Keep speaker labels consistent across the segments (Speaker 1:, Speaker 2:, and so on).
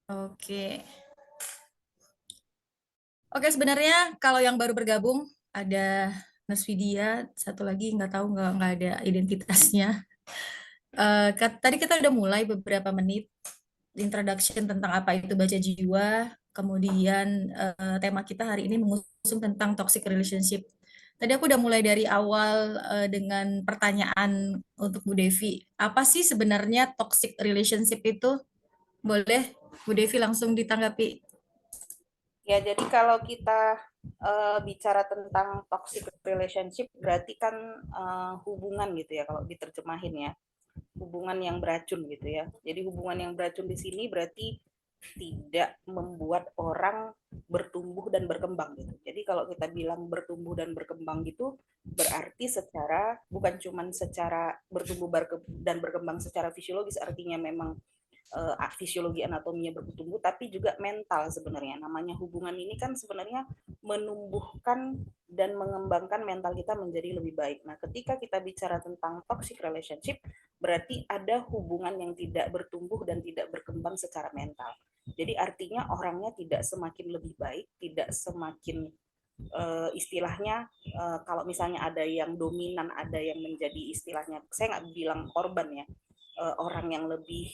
Speaker 1: Oke. Oke, sebenarnya kalau yang baru bergabung ada Nasvidia, satu lagi nggak tahu, nggak ada identitasnya. Tadi kita udah mulai beberapa menit introduction tentang apa itu baca jiwa. Kemudian tema kita hari ini mengusung tentang toxic relationship. Tadi aku udah mulai dari awal dengan pertanyaan untuk Bu Devi. Apa sih sebenarnya toxic relationship itu? Boleh Bu Devi langsung ditanggapi.
Speaker 2: Ya, jadi kalau kita bicara tentang toxic relationship, berarti kan hubungan gitu ya, kalau diterjemahin ya, hubungan yang beracun gitu ya. Jadi hubungan yang beracun di sini berarti tidak membuat orang bertumbuh dan berkembang gitu. Jadi kalau kita bilang bertumbuh dan berkembang gitu, berarti secara bukan cuman secara bertumbuh dan berkembang secara fisiologis, artinya memang fisiologi anatominya bertumbuh, tapi juga mental sebenarnya. Namanya hubungan ini kan sebenarnya menumbuhkan dan mengembangkan mental kita menjadi lebih baik. Nah, ketika kita bicara tentang toxic relationship, berarti ada hubungan yang tidak bertumbuh dan tidak berkembang secara mental. Jadi artinya orangnya tidak semakin lebih baik, tidak semakin istilahnya kalau misalnya ada yang dominan, ada yang menjadi istilahnya, saya nggak bilang korban ya, orang yang lebih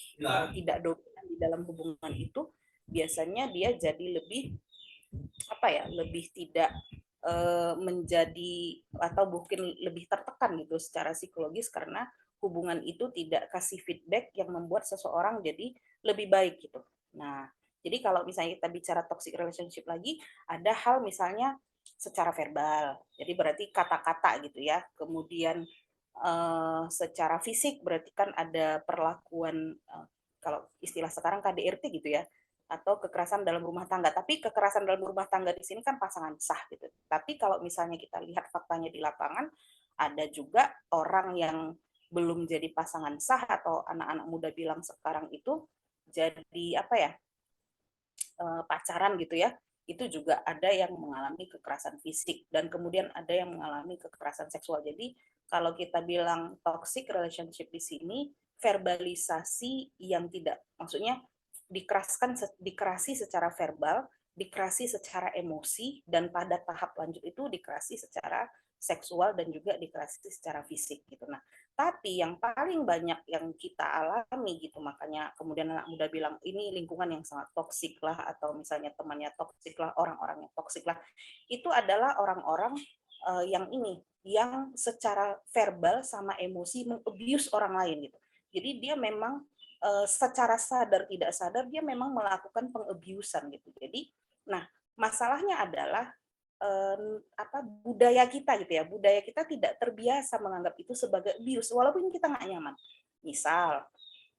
Speaker 2: tidak dominan di dalam hubungan itu, biasanya dia jadi lebih apa ya, lebih tidak menjadi atau mungkin lebih tertekan gitu secara psikologis karena hubungan itu tidak kasih feedback yang membuat seseorang jadi lebih baik gitu. Nah, jadi kalau misalnya kita bicara toxic relationship lagi, ada hal misalnya secara verbal, jadi berarti kata-kata gitu ya. Kemudian secara fisik berarti kan ada perlakuan kalau istilah sekarang KDRT gitu ya, atau kekerasan dalam rumah tangga. Tapi kekerasan dalam rumah tangga di sini kan pasangan sah gitu. Tapi kalau misalnya kita lihat faktanya di lapangan, ada juga orang yang belum jadi pasangan sah atau anak-anak muda bilang sekarang itu jadi apa ya, pacaran gitu ya, itu juga ada yang mengalami kekerasan fisik dan kemudian ada yang mengalami kekerasan seksual. Jadi kalau kita bilang toxic relationship di sini, verbalisasi yang tidak, maksudnya dikerasi secara verbal, dikerasi secara emosi, dan pada tahap lanjut itu dikerasi secara seksual dan juga dikerasi secara fisik gitu. Nah, tapi yang paling banyak yang kita alami gitu, makanya kemudian anak muda bilang ini lingkungan yang sangat toksik lah, atau misalnya temannya toksik lah, orang-orang yang toksik lah, itu adalah orang-orang yang ini, yang secara verbal sama emosi mengabuse orang lain gitu. Jadi dia memang secara sadar tidak sadar dia memang melakukan pengabusan gitu. Jadi, nah masalahnya adalah budaya kita gitu ya, budaya kita tidak terbiasa menganggap itu sebagai abuse walaupun kita nggak nyaman. Misal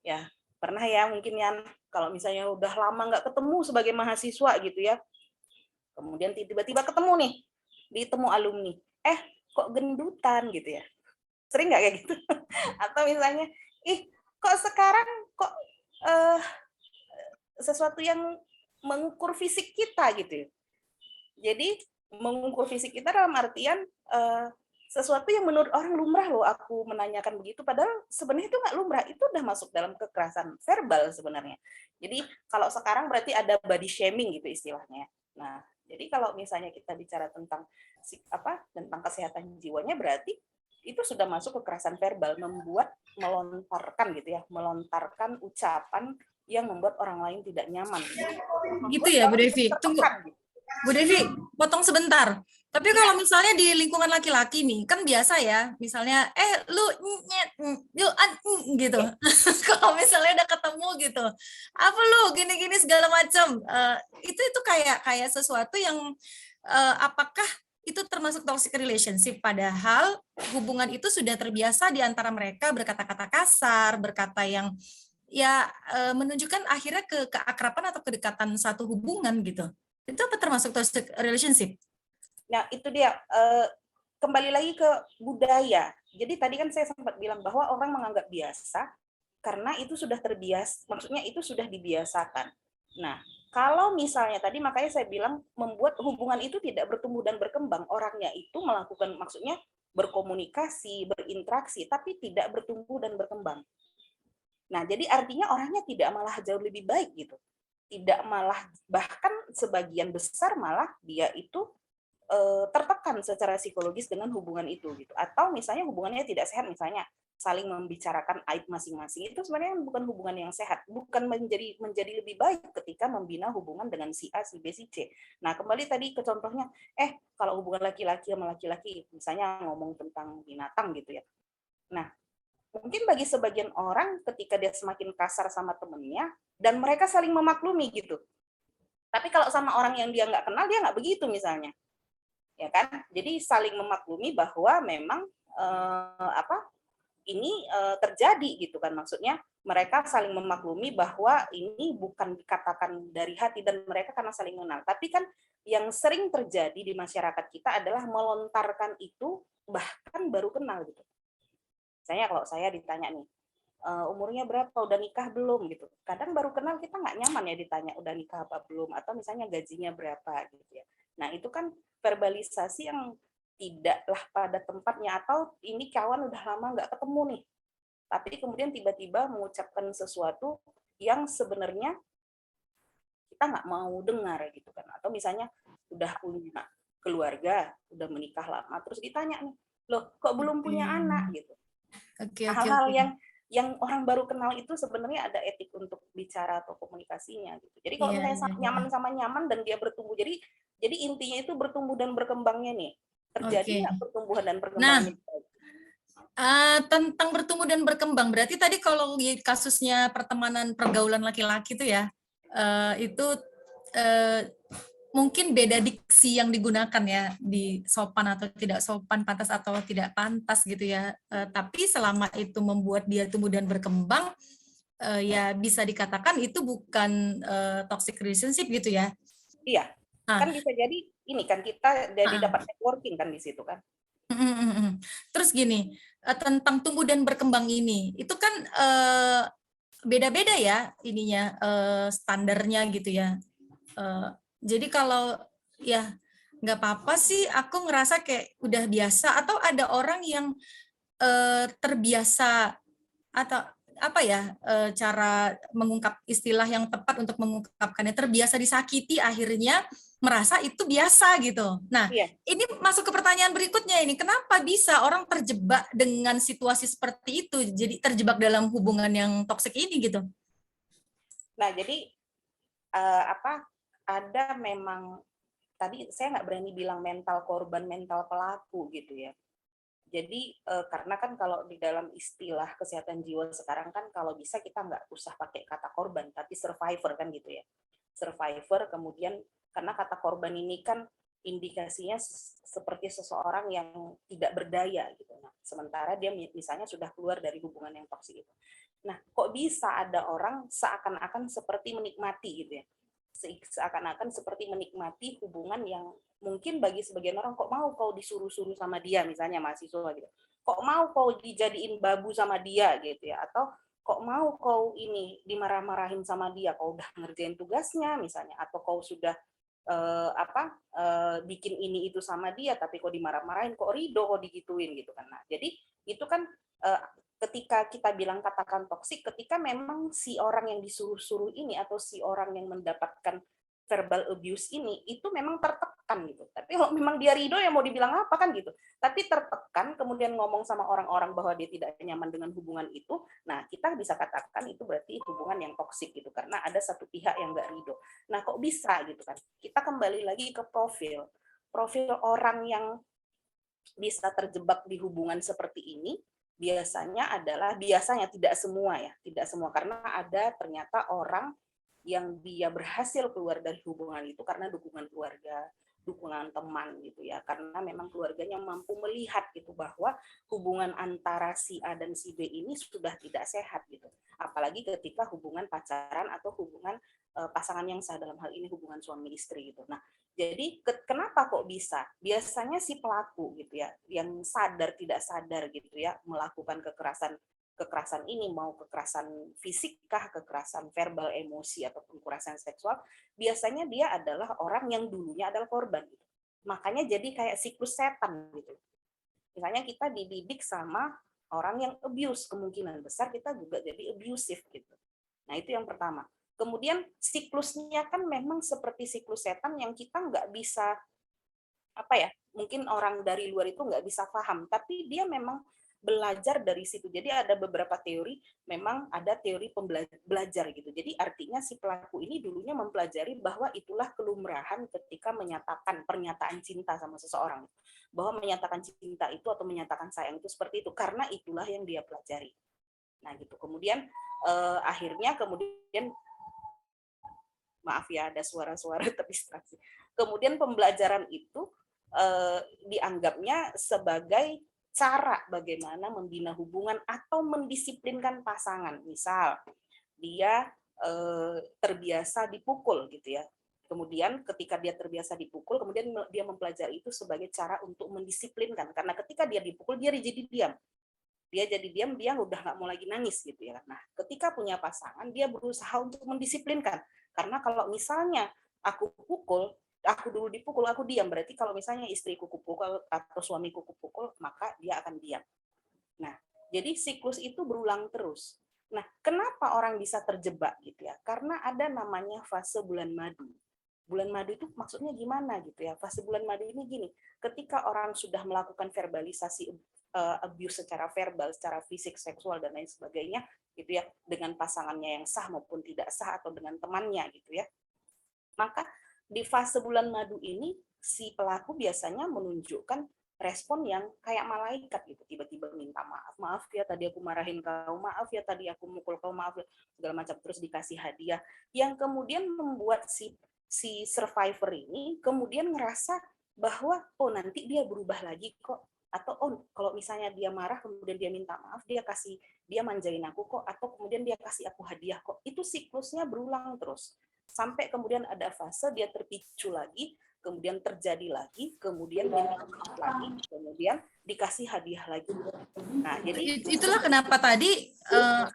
Speaker 2: ya, pernah ya mungkin yang kalau misalnya udah lama nggak ketemu sebagai mahasiswa gitu ya, kemudian tiba-tiba ketemu nih di temu alumni, kok gendutan gitu ya, sering nggak kayak gitu? Atau misalnya, kok sekarang kok eh, sesuatu yang mengukur fisik kita gitu. Jadi mengukur fisik kita dalam artian sesuatu yang menurut orang lumrah loh aku menanyakan begitu, padahal sebenarnya itu nggak lumrah, itu udah masuk dalam kekerasan verbal sebenarnya. Jadi kalau sekarang berarti ada body shaming gitu istilahnya. Nah, jadi kalau misalnya kita bicara tentang tentang kesehatan jiwanya, berarti itu sudah masuk kekerasan verbal, melontarkan gitu ya, melontarkan ucapan yang membuat orang lain tidak nyaman,
Speaker 1: Gitu
Speaker 2: membuat
Speaker 1: ya, Bu
Speaker 2: orang jadi
Speaker 1: Devi. Tunggu,
Speaker 2: tertekan gitu.
Speaker 1: Bu Devi, potong sebentar. Tapi kalau
Speaker 2: Iya,
Speaker 1: misalnya di lingkungan laki-laki nih, kan biasa ya, misalnya, lu nyet, yuk, gitu.
Speaker 2: oke.
Speaker 1: Kalau misalnya udah ketemu gitu, apa lu gini-gini segala macam, itu kayak kayak sesuatu yang apakah itu termasuk toxic relationship? Padahal hubungan itu sudah terbiasa di antara mereka berkata-kata kasar, berkata yang ya menunjukkan akhirnya keakraban atau kedekatan satu hubungan gitu. Itu apa termasuk toxic relationship?
Speaker 2: Nah, itu dia, kembali lagi ke budaya. Jadi tadi kan saya sempat bilang bahwa orang menganggap biasa karena itu sudah terbiasa, maksudnya itu sudah dibiasakan. Nah, kalau misalnya tadi makanya saya bilang membuat hubungan itu tidak bertumbuh dan berkembang, orangnya itu melakukan, maksudnya berkomunikasi, berinteraksi, tapi tidak bertumbuh dan berkembang. Nah, jadi artinya orangnya tidak malah jauh lebih baik gitu. tidak malah, bahkan sebagian besar malah dia itu tertekan secara psikologis dengan hubungan itu gitu. Atau misalnya hubungannya tidak sehat, misalnya saling membicarakan aib masing-masing, itu sebenarnya bukan hubungan yang sehat, bukan menjadi lebih baik ketika membina hubungan dengan si A, si B, si C. Nah, kembali tadi ke contohnya, kalau hubungan laki-laki sama laki-laki, misalnya ngomong tentang binatang gitu ya. Nah, mungkin bagi sebagian orang ketika dia semakin kasar sama temennya, dan mereka saling memaklumi gitu. Tapi kalau sama orang yang dia nggak kenal, dia nggak begitu misalnya. Ya kan? Jadi saling memaklumi bahwa memang ini terjadi gitu kan, maksudnya mereka saling memaklumi bahwa ini bukan dikatakan dari hati dan mereka karena saling mengenal. Tapi kan yang sering terjadi di masyarakat kita adalah melontarkan itu bahkan baru kenal gitu. Misalnya kalau saya ditanya nih, umurnya berapa, udah nikah belum gitu. Kadang baru kenal kita nggak nyaman ya ditanya udah nikah apa belum, atau misalnya gajinya berapa gitu ya. Nah itu kan verbalisasi yang tidaklah pada tempatnya, atau ini kawan udah lama nggak ketemu nih, tapi kemudian tiba-tiba mengucapkan sesuatu yang sebenarnya kita nggak mau dengar gitu kan. Atau misalnya udah punya keluarga, udah menikah lama, terus ditanya nih, loh kok belum punya anak gitu.
Speaker 1: Oke,
Speaker 2: Nah,
Speaker 1: oke,
Speaker 2: hal-hal
Speaker 1: oke.
Speaker 2: yang orang baru kenal itu sebenarnya ada etik untuk bicara atau komunikasinya gitu. Jadi kalau
Speaker 1: Iya,
Speaker 2: misalnya
Speaker 1: iya, iya.
Speaker 2: nyaman sama nyaman dan dia bertumbuh, jadi intinya itu bertumbuh dan berkembangnya nih. Terjadi
Speaker 1: Oke.
Speaker 2: nggak pertumbuhan dan perkembangannya?
Speaker 1: Nah, tentang bertumbuh dan berkembang, berarti tadi kalau kasusnya pertemanan pergaulan laki-laki itu ya, itu eh, mungkin beda diksi yang digunakan ya, di sopan atau tidak sopan, pantas atau tidak pantas gitu ya. Tapi selama itu membuat dia tumbuh dan berkembang, ya bisa dikatakan itu bukan toxic relationship gitu ya.
Speaker 2: Iya,
Speaker 1: Nah,
Speaker 2: kan bisa jadi ini kan kita jadi
Speaker 1: ah,
Speaker 2: dapat networking kan di situ kan.
Speaker 1: Terus gini, tentang tumbuh dan berkembang ini, itu kan beda-beda ya ininya, standarnya gitu ya. Jadi kalau ya nggak apa-apa sih, aku ngerasa kayak udah biasa, atau ada orang yang terbiasa, atau apa ya, cara mengungkap istilah yang tepat untuk mengungkapkannya, terbiasa disakiti akhirnya merasa itu biasa gitu. Nah,
Speaker 2: Iya.
Speaker 1: ini masuk ke pertanyaan berikutnya ini, kenapa bisa orang terjebak dengan situasi seperti itu, jadi terjebak dalam hubungan yang toksik ini gitu?
Speaker 2: Nah, jadi apa, ada memang, tadi saya nggak berani bilang mental korban, mental pelaku gitu ya. Jadi karena kan kalau di dalam istilah kesehatan jiwa sekarang kan kalau bisa kita nggak usah pakai kata korban, tapi survivor kan gitu ya. Survivor, kemudian karena kata korban ini kan indikasinya seperti seseorang yang tidak berdaya gitu. Nah, sementara dia misalnya sudah keluar dari hubungan yang toksik itu. Nah, kok bisa ada orang seakan-akan seperti menikmati gitu ya. Seakan-akan seperti menikmati hubungan yang mungkin bagi sebagian orang, kok mau kau disuruh-suruh sama dia, misalnya mahasiswa gitu. Kok mau kau dijadiin babu sama dia gitu ya, atau kok mau kau ini dimarah-marahin sama dia, kau udah ngerjain tugasnya misalnya, atau kau sudah bikin ini itu sama dia tapi kok dimarah-marahin, kok ridho kok digituin gitu kan. Nah, jadi itu kan eh, ketika kita bilang katakan toksik, ketika memang si orang yang disuruh-suruh ini atau si orang yang mendapatkan verbal abuse ini itu memang tertekan gitu. Tapi kalau memang dia ridho ya mau dibilang apa kan gitu. Tapi tertekan kemudian ngomong sama orang-orang bahwa dia tidak nyaman dengan hubungan itu, nah kita bisa katakan itu berarti hubungan yang toksik gitu karena ada satu pihak yang nggak ridho. Nah kok bisa gitu kan? Kita kembali lagi ke profil. Profil orang yang bisa terjebak di hubungan seperti ini biasanya tidak semua ya, tidak semua, karena ada ternyata orang yang dia berhasil keluar dari hubungan itu karena dukungan keluarga, dukungan teman gitu ya, karena memang keluarganya mampu melihat gitu bahwa hubungan antara si A dan si B ini sudah tidak sehat gitu, apalagi ketika hubungan pacaran atau hubungan pasangan yang sah, dalam hal ini hubungan suami istri gitu. Nah, jadi kenapa kok bisa? Biasanya si pelaku gitu ya, yang sadar tidak sadar gitu ya, melakukan kekerasan ini, mau kekerasan fisik kah, kekerasan verbal, emosi, ataupun kekerasan seksual, biasanya dia adalah orang yang dulunya adalah korban. Gitu. Makanya jadi kayak siklus setan gitu. Misalnya kita dididik sama orang yang abuse, kemungkinan besar kita juga jadi abusive gitu. Nah itu yang pertama. Kemudian siklusnya kan memang seperti siklus setan yang kita nggak bisa, apa ya, mungkin orang dari luar itu nggak bisa paham, tapi dia memang belajar dari situ. Jadi ada beberapa teori, memang ada teori belajar gitu. Jadi artinya si pelaku ini dulunya mempelajari bahwa itulah kelumrahan ketika menyatakan pernyataan cinta sama seseorang. Bahwa menyatakan cinta itu atau menyatakan sayang itu seperti itu, karena itulah yang dia pelajari. Nah gitu. Kemudian akhirnya kemudian, maaf ya ada suara-suara terdistraksi. Kemudian pembelajaran itu dianggapnya sebagai cara bagaimana membina hubungan atau mendisiplinkan pasangan. Misal dia terbiasa dipukul gitu ya. Kemudian ketika dia terbiasa dipukul, kemudian dia mempelajari itu sebagai cara untuk mendisiplinkan. Karena ketika dia dipukul, dia jadi diam. Dia jadi diam, dia udah nggak mau lagi nangis gitu ya. Nah, ketika punya pasangan, dia berusaha untuk mendisiplinkan. Karena kalau misalnya aku pukul, aku dulu dipukul, aku diam. Berarti kalau misalnya istriku kupukul atau suamiku kupukul, maka dia akan diam. Nah, jadi siklus itu berulang terus. Nah, kenapa orang bisa terjebak gitu ya? Karena ada namanya fase bulan madu. Bulan madu itu maksudnya gimana gitu ya? Fase bulan madu ini gini, ketika orang sudah melakukan verbalisasi abuse secara verbal, secara fisik, seksual dan lain sebagainya gitu ya, dengan pasangannya yang sah maupun tidak sah atau dengan temannya gitu ya. Maka di fase bulan madu ini si pelaku biasanya menunjukkan respon yang kayak malaikat gitu, tiba-tiba minta maaf, maaf ya tadi aku marahin kau, maaf ya tadi aku mukul kau, maaf ya segala macam, terus dikasih hadiah yang kemudian membuat si survivor ini kemudian ngerasa bahwa oh nanti dia berubah lagi kok, atau oh kalau misalnya dia marah kemudian dia minta maaf, dia manjain aku kok, atau kemudian dia kasih aku hadiah kok. Itu siklusnya berulang terus sampai kemudian ada fase dia terpicu lagi, kemudian terjadi lagi, kemudian minta maaf lagi, kemudian dikasih hadiah lagi. Nah, jadi
Speaker 1: Itulah kenapa tadi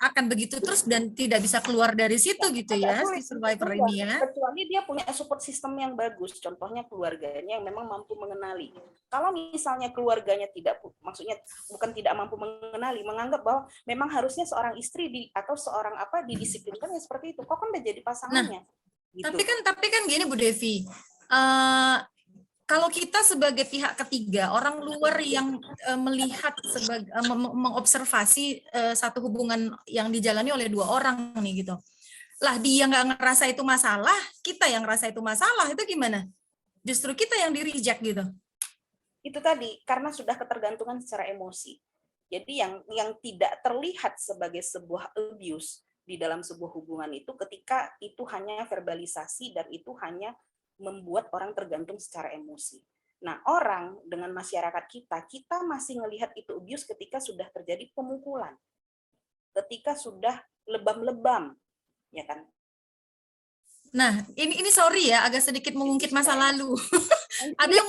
Speaker 1: akan begitu terus dan tidak bisa keluar dari situ gitu ya si survivor ini ya.
Speaker 2: kecuali dia punya support system yang bagus, contohnya keluarganya yang memang mampu mengenali. Kalau misalnya keluarganya tidak, maksudnya bukan tidak mampu mengenali, menganggap bahwa memang harusnya seorang istri atau seorang apa didisiplinkan ya seperti itu, kok kan udah jadi pasangannya. Gitu.
Speaker 1: Tapi kan gini Bu Devi, kalau kita sebagai pihak ketiga, orang luar yang melihat sebagai mengobservasi satu hubungan yang dijalani oleh dua orang nih gitu. Lah dia nggak ngerasa itu masalah, kita yang ngerasa itu masalah, itu gimana? Justru kita yang di-reject gitu.
Speaker 2: Itu tadi karena sudah ketergantungan secara emosi. Jadi yang tidak terlihat sebagai sebuah abuse di dalam sebuah hubungan itu ketika itu hanya verbalisasi dan itu hanya membuat orang tergantung secara emosi. Nah, orang dengan masyarakat kita masih melihat itu abuse ketika sudah terjadi pemukulan. Ketika sudah lebam-lebam, ya kan?
Speaker 1: Nah, ini sorry ya, agak sedikit mengungkit masa lalu. Ada yang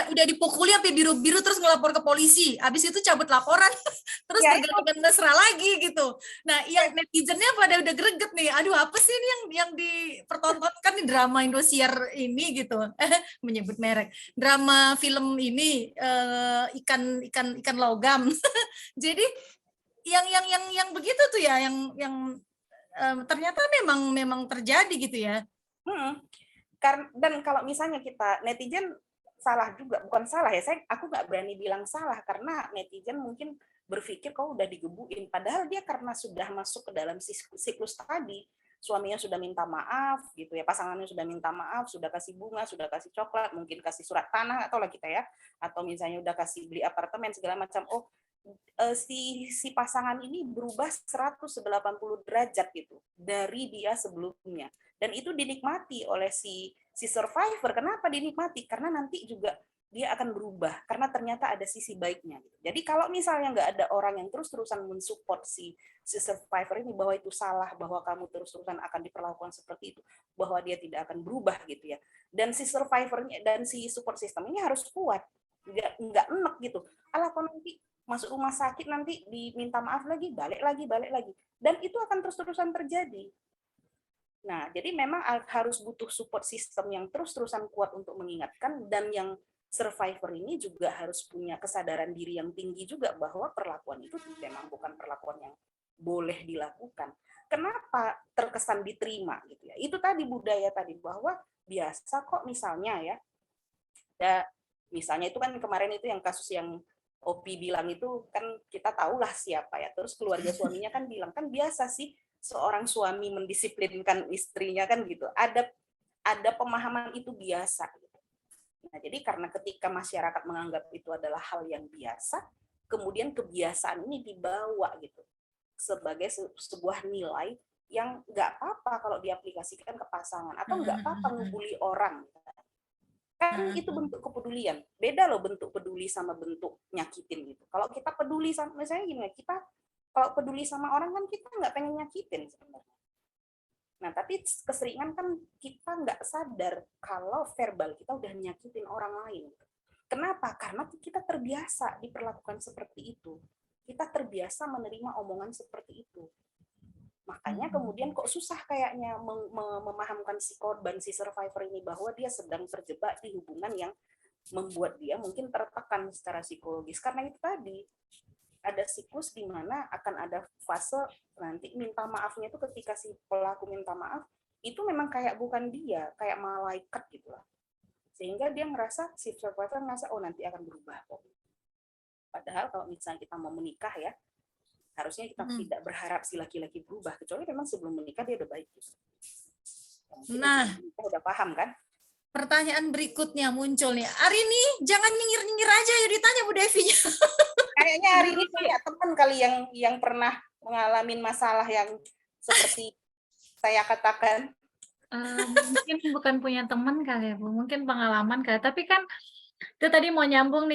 Speaker 1: udah dipukuli sampai biru-biru terus ngelapor ke polisi. Habis itu cabut laporan, terus
Speaker 2: Ya,
Speaker 1: bergantian mesra lagi gitu. Nah, yang netizennya pada udah greget nih. Aduh, apa sih ini yang dipertontonkan nih drama Indosiar ini gitu. Menyebut merek. Drama film ini ikan logam. Jadi yang begitu tuh ya, yang ternyata memang terjadi gitu ya.
Speaker 2: Dan kalau misalnya kita netizen salah juga, bukan salah ya, aku nggak berani bilang salah karena netizen mungkin berpikir kau udah digebukin, padahal dia karena sudah masuk ke dalam siklus tadi, suaminya sudah minta maaf gitu ya, pasangannya sudah minta maaf, sudah kasih bunga, sudah kasih coklat, mungkin kasih surat tanah atau lah kita ya, atau misalnya udah kasih beli apartemen segala macam, oh si pasangan ini berubah 180 derajat gitu dari dia sebelumnya, dan itu dinikmati oleh si survivor. Kenapa dinikmati? Karena nanti juga dia akan berubah karena ternyata ada sisi baiknya. Jadi kalau misalnya nggak ada orang yang terus-terusan mensupport si survivor ini bahwa itu salah, bahwa kamu terus-terusan akan diperlakukan seperti itu, bahwa dia tidak akan berubah gitu ya. Dan si survivornya dan si support system ini harus kuat, nggak enek gitu. Alah kok nanti masuk rumah sakit nanti diminta maaf lagi, balik lagi, dan itu akan terus-terusan terjadi. Nah, jadi memang harus butuh support system yang terus-terusan kuat untuk mengingatkan, dan yang survivor ini juga harus punya kesadaran diri yang tinggi juga bahwa perlakuan itu memang bukan perlakuan yang boleh dilakukan. kenapa terkesan diterima gitu ya? Itu tadi budaya tadi bahwa biasa kok misalnya ya, misalnya itu kan kemarin itu yang kasus yang Opi bilang itu kan kita tahulah siapa ya. Terus keluarga suaminya kan bilang kan biasa sih seorang suami mendisiplinkan istrinya kan gitu. Ada pemahaman itu biasa. Gitu. Nah, jadi karena ketika masyarakat menganggap itu adalah hal yang biasa, kemudian kebiasaan ini dibawa gitu sebagai sebuah nilai yang nggak apa-apa kalau diaplikasikan ke pasangan atau nggak apa-apa ngebully orang. Kan itu bentuk kepedulian. Beda loh bentuk peduli sama bentuk nyakitin gitu. Kalau kita peduli sama, misalnya gini, kita kalau peduli sama orang kan kita nggak pengen nyakitin sebenarnya. Nah, tapi keseringan kan kita nggak sadar kalau verbal kita udah nyakitin orang lain. Kenapa? Karena kita terbiasa diperlakukan seperti itu. Kita terbiasa menerima omongan seperti itu. Makanya kemudian kok susah kayaknya memahamkan si korban, si survivor ini bahwa dia sedang terjebak di hubungan yang membuat dia mungkin tertekan secara psikologis. Karena itu tadi, ada siklus di mana akan ada fase nanti minta maafnya itu ketika si pelaku minta maaf, itu memang kayak bukan dia, kayak malaikat gitu lah. Sehingga dia merasa, si survivor merasa, oh nanti akan berubah. Padahal kalau misalnya kita mau menikah ya, harusnya kita tidak berharap si laki-laki berubah, kecuali memang sebelum menikah dia udah baik.
Speaker 1: Nah,
Speaker 2: kita udah paham kan?
Speaker 1: pertanyaan berikutnya muncul nih. Arini, jangan nyengir-nyengir aja ya ditanya Bu Devi-nya.
Speaker 2: Kayaknya hari ini punya teman kali yang pernah mengalami masalah yang seperti saya katakan.
Speaker 3: Mungkin bukan punya teman kali ya Bu, mungkin pengalaman kali. Tapi kan itu tadi mau nyambung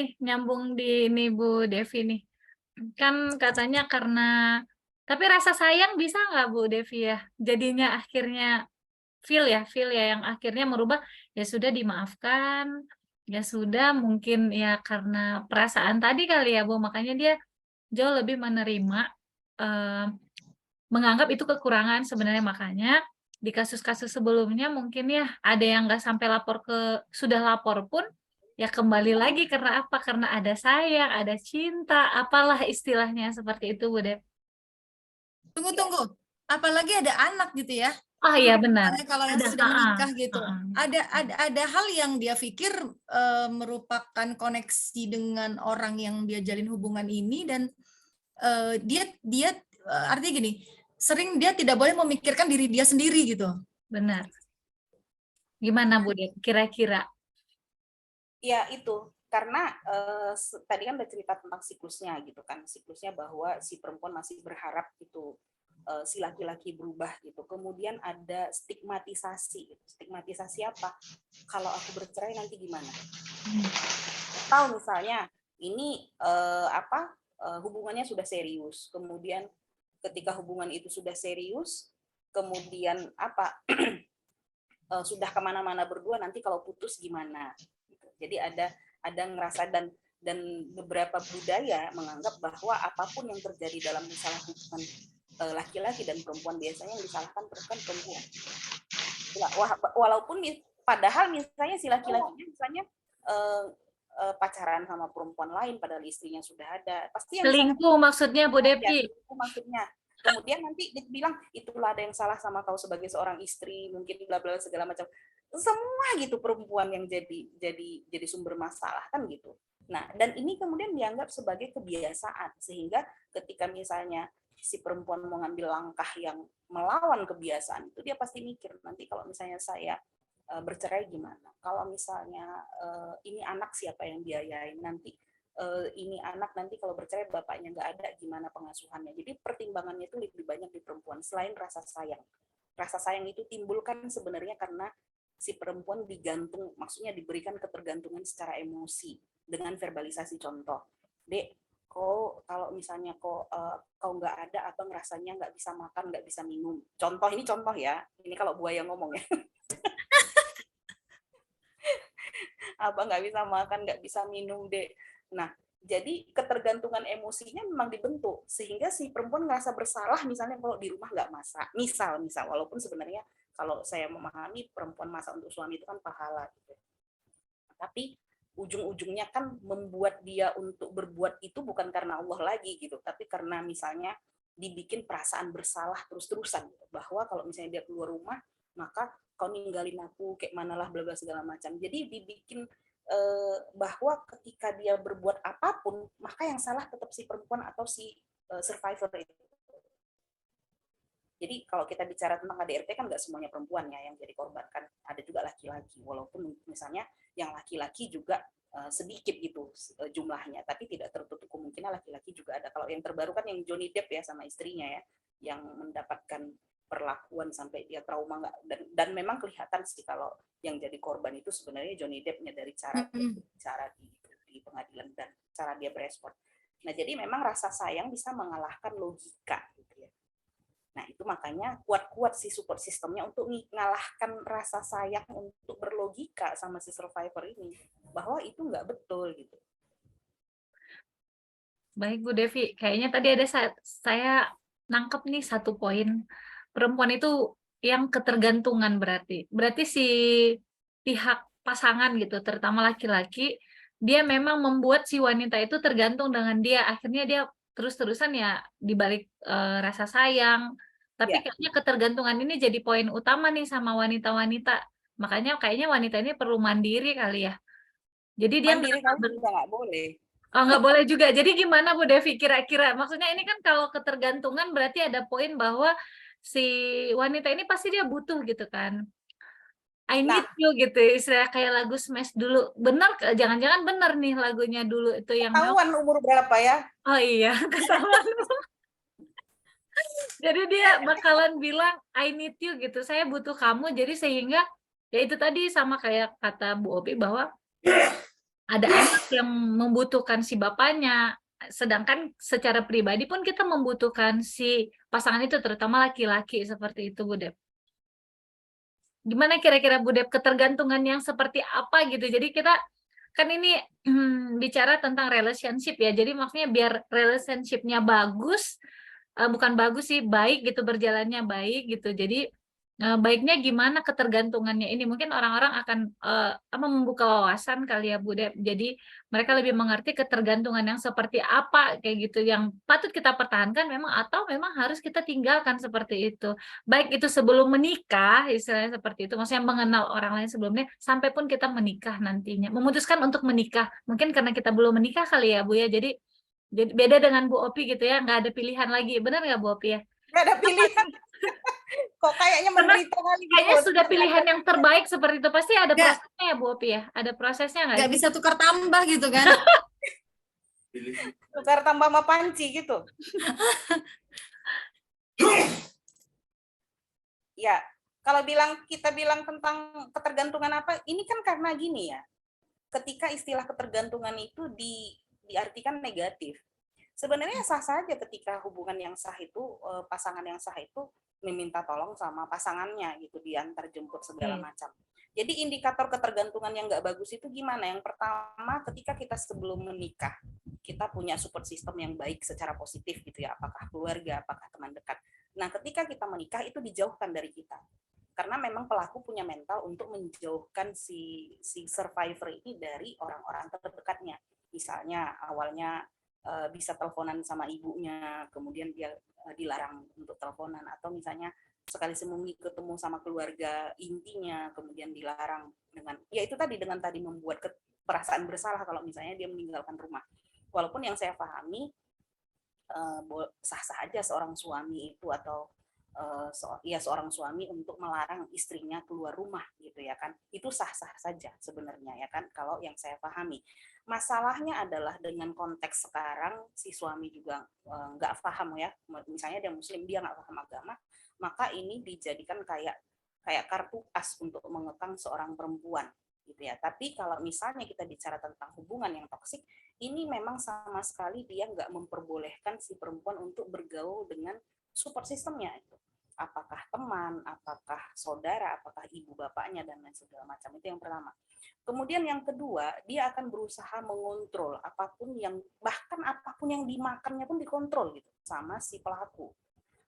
Speaker 3: di ini Bu Devi nih. Kan katanya karena tapi rasa sayang bisa nggak Bu Devi ya? Jadinya akhirnya feel ya yang akhirnya merubah, ya sudah dimaafkan, ya sudah mungkin ya karena perasaan tadi kali ya Bu, makanya dia jauh lebih menerima, menganggap itu kekurangan sebenarnya. Makanya di kasus-kasus sebelumnya mungkin ya ada yang nggak sampai sudah lapor pun, ya kembali lagi karena apa? Karena ada sayang, ada cinta, apalah istilahnya seperti itu Bu Dep.
Speaker 1: Tunggu. Apalagi ada anak gitu ya.
Speaker 3: Oh iya benar.
Speaker 1: Misalnya kalau yang sudah menikah gitu. Ada hal yang dia pikir merupakan koneksi dengan orang yang dia jalin hubungan ini, dan dia artinya gini, sering dia tidak boleh memikirkan diri dia sendiri gitu.
Speaker 3: Benar. Gimana Bu Dep? Kira-kira?
Speaker 2: Ya itu, karena tadi kan udah cerita tentang siklusnya gitu kan, siklusnya bahwa si perempuan masih berharap itu si laki-laki berubah gitu. Kemudian ada stigmatisasi. Stigmatisasi apa? Kalau aku bercerai nanti gimana? Atau misalnya ini hubungannya sudah serius. Kemudian ketika hubungan itu sudah serius, kemudian sudah kemana-mana berdua, nanti kalau putus gimana? Jadi ada ngerasa dan beberapa budaya menganggap bahwa apapun yang terjadi dalam masalah hubungan laki-laki dan perempuan, biasanya yang disalahkan perempuan. Walaupun padahal misalnya si laki-laki misalnya pacaran sama perempuan lain padahal istrinya sudah ada, pasti yang
Speaker 3: selingkuh maksudnya Bu Devi.
Speaker 2: Maksudnya. Kemudian nanti dibilang itulah ada yang salah sama kau sebagai seorang istri, mungkin bla bla segala macam. Semua gitu perempuan yang jadi sumber masalah kan gitu. Nah, dan ini kemudian dianggap sebagai kebiasaan, sehingga ketika misalnya si perempuan mau ngambil langkah yang melawan kebiasaan itu, dia pasti mikir nanti kalau misalnya saya bercerai gimana, kalau misalnya ini anak siapa yang biayain, nanti ini anak nanti kalau bercerai bapaknya nggak ada, gimana pengasuhannya. Jadi pertimbangannya itu lebih banyak di perempuan selain rasa sayang. Rasa sayang itu timbulkan sebenarnya karena si perempuan digantung, maksudnya diberikan ketergantungan secara emosi dengan verbalisasi. Contoh, Dek, kok kalau misalnya kau nggak ada, abang rasanya nggak bisa makan, nggak bisa minum. Contoh, ini contoh ya, ini kalau buaya ngomong ya. Abang nggak bisa makan, nggak bisa minum, Dek. Nah, jadi ketergantungan emosinya memang dibentuk sehingga si perempuan ngerasa bersalah misalnya kalau di rumah nggak masak. Misal, walaupun sebenarnya kalau saya memahami perempuan masak untuk suami itu kan pahala gitu. Tapi ujung-ujungnya kan membuat dia untuk berbuat itu bukan karena Allah lagi gitu, tapi karena misalnya dibikin perasaan bersalah terus-terusan gitu. Bahwa kalau misalnya dia keluar rumah maka kau ninggalin aku kayak manalah bla bla segala macam. Jadi dibikin bahwa ketika dia berbuat apapun maka yang salah tetap si perempuan atau si survivor itu. Jadi kalau kita bicara tentang KDRT kan nggak semuanya perempuan ya yang jadi korban, kan ada juga laki-laki, walaupun misalnya yang laki-laki juga sedikit gitu jumlahnya, tapi tidak tertutup kemungkinan laki-laki juga ada. Kalau yang terbaru kan yang Johnny Depp ya sama istrinya ya, yang mendapatkan perlakuan sampai dia trauma nggak, dan memang kelihatan sih kalau yang jadi korban itu sebenarnya Johnny Depp-nya dari cara dia bicara di pengadilan dan cara dia berespon. Nah jadi memang rasa sayang bisa mengalahkan logika gitu ya. Nah, itu makanya kuat-kuat si support sistemnya untuk mengalahkan rasa sayang untuk berlogika sama si survivor ini. Bahwa itu nggak betul gitu.
Speaker 3: Baik Bu Devi, kayaknya tadi ada saya nangkep nih satu poin. Perempuan itu yang ketergantungan berarti. Berarti si pihak pasangan gitu, terutama laki-laki, dia memang membuat si wanita itu tergantung dengan dia. Akhirnya dia terus-terusan ya dibalik rasa sayang. Tapi
Speaker 2: Ya,
Speaker 3: kayaknya ketergantungan ini jadi poin utama nih sama wanita-wanita. Makanya kayaknya wanita ini perlu mandiri kali ya. Jadi dia
Speaker 2: mandiri kali juga nggak boleh.
Speaker 3: oh, nggak boleh juga. Jadi gimana Bu Devi kira-kira? Maksudnya ini kan kalau ketergantungan berarti ada poin bahwa si wanita ini pasti dia butuh gitu kan. I need
Speaker 2: Nah,
Speaker 3: you gitu, istilah kayak lagu Smash dulu. Benar, jangan-jangan benar nih lagunya dulu itu yang
Speaker 2: ketahuan umur berapa ya?
Speaker 3: oh iya, ketahuan. Jadi dia bakalan bilang I need you gitu. Saya butuh kamu. Jadi sehingga ya itu tadi sama kayak kata Bu Opi bahwa ada anak yang membutuhkan si bapaknya, sedangkan secara pribadi pun kita membutuhkan si pasangan itu, terutama laki-laki seperti itu, Bu Dep. Gimana kira-kira Bu Dep ketergantungan yang seperti apa gitu? Jadi kita kan ini bicara tentang relationship ya, jadi maksudnya biar relationship-nya bagus, bukan bagus sih, baik gitu, berjalannya baik gitu. Jadi baiknya gimana ketergantungannya ini? Mungkin orang-orang akan membuka wawasan kali ya Bu Dep. Jadi mereka lebih mengerti ketergantungan yang seperti apa kayak gitu, yang patut kita pertahankan memang atau memang harus kita tinggalkan seperti itu. Baik itu sebelum menikah, istilahnya seperti itu. Maksudnya mengenal orang lain sebelumnya, sampai pun kita menikah nantinya. Memutuskan untuk menikah. Mungkin karena kita belum menikah kali ya Bu ya. Jadi beda dengan Bu Opi gitu ya, nggak ada pilihan lagi. Benar nggak Bu Opi ya?
Speaker 2: Nggak ada pilihan. Kok kayaknya
Speaker 3: Karena
Speaker 2: menderita kali
Speaker 3: kayaknya
Speaker 2: gitu.
Speaker 3: sudah pilihan yang terbaik seperti itu. Pasti ada
Speaker 1: Nggak,
Speaker 3: prosesnya ya Bu Opi ya? Ada prosesnya nggak
Speaker 1: nggak
Speaker 3: sih?
Speaker 1: bisa tukar tambah gitu kan.
Speaker 2: Tukar tambah sama panci gitu. Ya, kalau kita bilang tentang ketergantungan apa, ini kan karena gini ya. Ketika istilah ketergantungan itu diartikan negatif. Sebenarnya sah saja ketika hubungan yang sah itu, pasangan yang sah itu meminta tolong sama pasangannya gitu, diantar jemput segala macam. Jadi indikator ketergantungan yang nggak bagus itu gimana? Yang pertama, ketika kita sebelum menikah, kita punya support system yang baik secara positif gitu ya, apakah keluarga, apakah teman dekat. Nah, ketika kita menikah itu dijauhkan dari kita. Karena memang pelaku punya mental untuk menjauhkan si survivor ini dari orang-orang terdekatnya. Misalnya awalnya bisa teleponan sama ibunya, kemudian dia dilarang untuk teleponan, atau misalnya sekali seminggu ketemu sama keluarga intinya, kemudian dilarang dengan, ya itu tadi dengan tadi membuat perasaan bersalah kalau misalnya dia meninggalkan rumah. Walaupun yang saya pahami sah-sah aja seorang suami itu atau seorang suami untuk melarang istrinya keluar rumah gitu ya kan, itu sah-sah saja sebenarnya ya kan, kalau yang saya pahami. Masalahnya adalah dengan konteks sekarang si suami juga nggak paham ya, misalnya dia muslim, dia nggak paham agama, maka ini dijadikan kayak kartu as untuk mengekang seorang perempuan gitu ya. Tapi kalau misalnya kita bicara tentang hubungan yang toksik, ini memang sama sekali dia nggak memperbolehkan si perempuan untuk bergaul dengan support sistemnya itu. Apakah teman, apakah saudara, apakah ibu bapaknya, dan lain segala macam. Itu yang pertama. Kemudian yang kedua, dia akan berusaha mengontrol apapun bahkan apapun yang dimakannya pun dikontrol gitu sama si pelaku.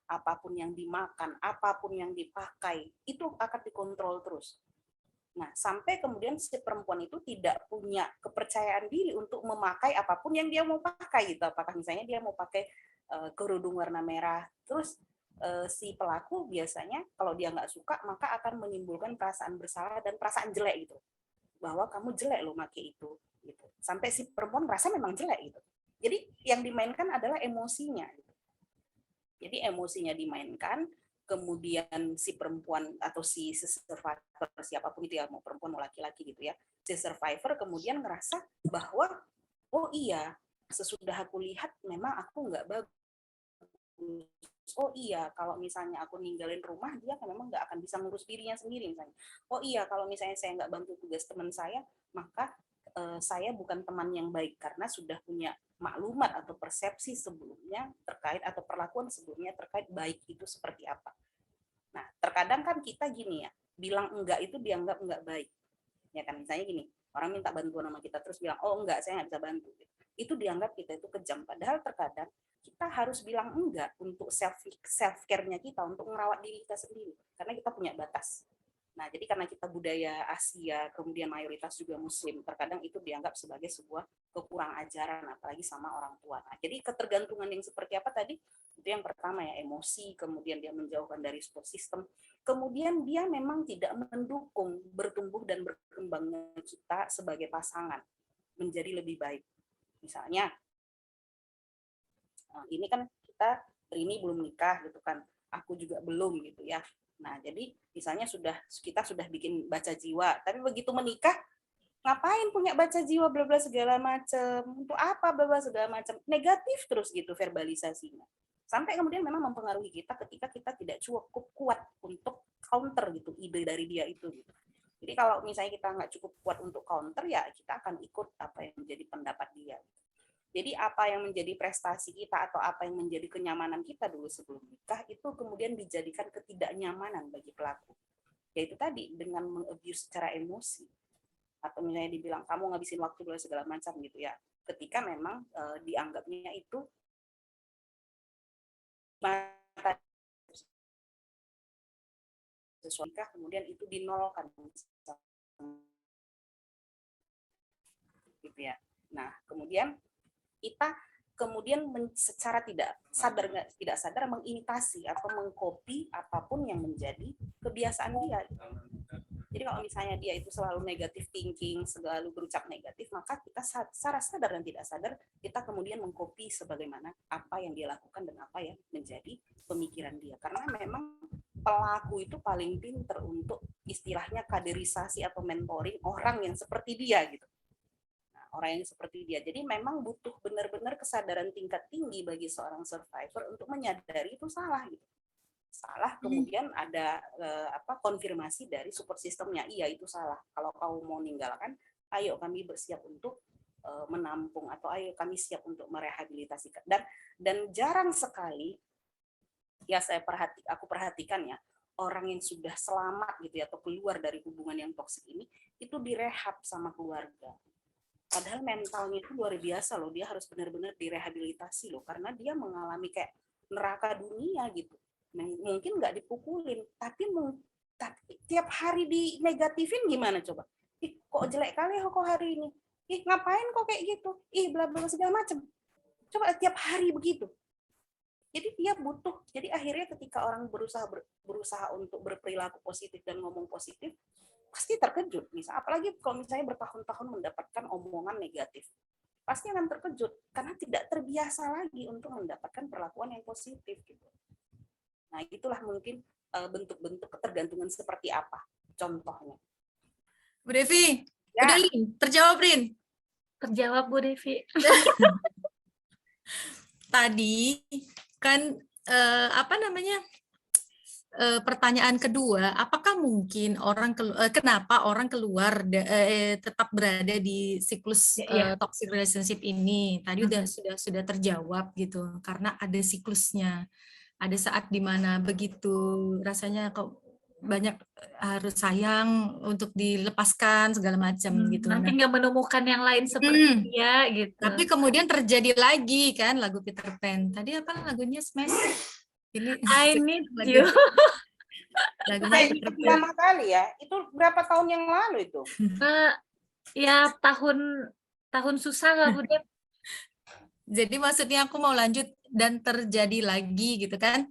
Speaker 2: Apapun yang dimakan, apapun yang dipakai, itu akan dikontrol terus. Nah, sampai kemudian si perempuan itu tidak punya kepercayaan diri untuk memakai apapun yang dia mau pakai gitu. Apakah misalnya dia mau pakai kerudung warna merah. Terus si pelaku biasanya kalau dia nggak suka maka akan menimbulkan perasaan bersalah dan perasaan jelek gitu, bahwa kamu jelek loh make itu gitu. Sampai si perempuan merasa memang jelek gitu. Jadi yang dimainkan adalah emosinya gitu. Jadi emosinya dimainkan, kemudian si perempuan atau si survivor siapapun itu ya, mau perempuan mau laki-laki gitu ya, si survivor kemudian ngerasa bahwa oh iya, sesudah aku lihat memang aku nggak bagus. Oh iya, kalau misalnya aku ninggalin rumah, dia kan memang nggak akan bisa ngurus dirinya sendiri misalnya. Oh iya, kalau misalnya saya nggak bantu tugas teman saya, maka saya bukan teman yang baik karena sudah punya maklumat atau persepsi sebelumnya terkait atau perlakuan sebelumnya terkait baik itu seperti apa. Nah, terkadang kan kita gini ya, bilang enggak itu dianggap enggak baik. Ya kan, misalnya gini, orang minta bantuan sama kita terus bilang, oh enggak, saya nggak bisa bantu. Itu dianggap kita itu kejam. Padahal terkadang kita harus bilang enggak untuk self-care-nya kita, untuk merawat diri kita sendiri. Karena kita punya batas. Nah, jadi karena kita budaya Asia, kemudian mayoritas juga Muslim, terkadang itu dianggap sebagai sebuah kekurang ajaran, apalagi sama orang tua. Nah, jadi ketergantungan yang seperti apa tadi? Itu yang pertama ya, emosi, kemudian dia menjauhkan dari support system, kemudian dia memang tidak mendukung bertumbuh dan berkembangnya kita sebagai pasangan menjadi lebih baik. Misalnya, ini kan kita Rini belum nikah gitu kan, aku juga belum gitu ya. Nah, jadi misalnya kita sudah bikin baca jiwa, tapi begitu menikah, ngapain punya baca jiwa bla bla segala macam, untuk apa bla bla segala macam, negatif terus gitu verbalisasinya. Sampai kemudian memang mempengaruhi kita ketika kita tidak cukup kuat untuk counter gitu ide dari dia itu gitu. Jadi kalau misalnya kita nggak cukup kuat untuk counter, ya kita akan ikut apa yang menjadi pendapat dia. Jadi apa yang menjadi prestasi kita atau apa yang menjadi kenyamanan kita dulu sebelum nikah itu kemudian dijadikan ketidaknyamanan bagi pelaku. Yaitu tadi dengan mengabuse secara emosi. Atau misalnya dibilang kamu ngabisin waktu dulu segala macam gitu ya. Ketika memang dianggapnya itu mata sesuatu kemudian itu dinolkan gitu ya. Nah, kemudian kita kemudian secara tidak sadar mengimitasi atau mengcopy apapun yang menjadi kebiasaan dia. Jadi kalau misalnya dia itu selalu negative thinking, selalu berucap negatif, maka kita secara sadar dan tidak sadar kita kemudian mengcopy sebagaimana apa yang dia lakukan dan apa yang menjadi pemikiran dia. Karena memang pelaku itu paling pinter untuk istilahnya kaderisasi atau mentoring orang yang seperti dia gitu. Orang yang seperti dia. Jadi memang butuh benar-benar kesadaran tingkat tinggi bagi seorang survivor untuk menyadari itu salah gitu. Salah, kemudian ada konfirmasi dari support sistemnya. Iya, itu salah. Kalau kamu mau meninggalkan, ayo kami bersiap untuk menampung atau ayo kami siap untuk merehabilitasikan. Dan jarang sekali ya aku perhatikan ya, orang yang sudah selamat gitu ya atau keluar dari hubungan yang toksik ini itu direhab sama keluarga. Padahal mentalnya itu luar biasa loh, dia harus benar-benar direhabilitasi loh, karena dia mengalami kayak neraka dunia gitu. Mungkin nggak dipukulin, tapi tiap hari di negatifin gimana coba? Ih, kok jelek kali kok hari ini? Ih, ngapain kok kayak gitu? Ih, bla bla segala macam. Coba tiap hari begitu. Jadi dia butuh. Jadi akhirnya ketika orang berusaha untuk berperilaku positif dan ngomong positif, pasti terkejut. Apalagi kalau misalnya bertahun-tahun mendapatkan omongan negatif, pasti akan terkejut karena tidak terbiasa lagi untuk mendapatkan perlakuan yang positif gitu. Nah, itulah mungkin bentuk-bentuk ketergantungan seperti apa contohnya.
Speaker 1: Bu Devi,
Speaker 2: ya.
Speaker 1: Udah terjawab, Rin?
Speaker 3: Terjawab, Bu Devi.
Speaker 1: Tadi kan pertanyaan kedua, apakah mungkin kenapa orang keluar tetap berada di siklus toxic relationship ini? Tadi sudah terjawab gitu, karena ada siklusnya. Ada saat dimana begitu rasanya kok banyak harus sayang untuk dilepaskan segala macam gitu.
Speaker 3: Nanti nggak menemukan yang lain seperti dia gitu.
Speaker 1: Tapi kemudian terjadi lagi kan lagu Peter Pan. Tadi apa lagunya Smash? Ini
Speaker 3: I need you.
Speaker 2: Lagunya itu pertama kali ya. Itu berapa tahun yang lalu itu?
Speaker 3: Ya tahun susah lah Bu Dep.
Speaker 1: Jadi maksudnya aku mau lanjut. dan terjadi lagi gitu kan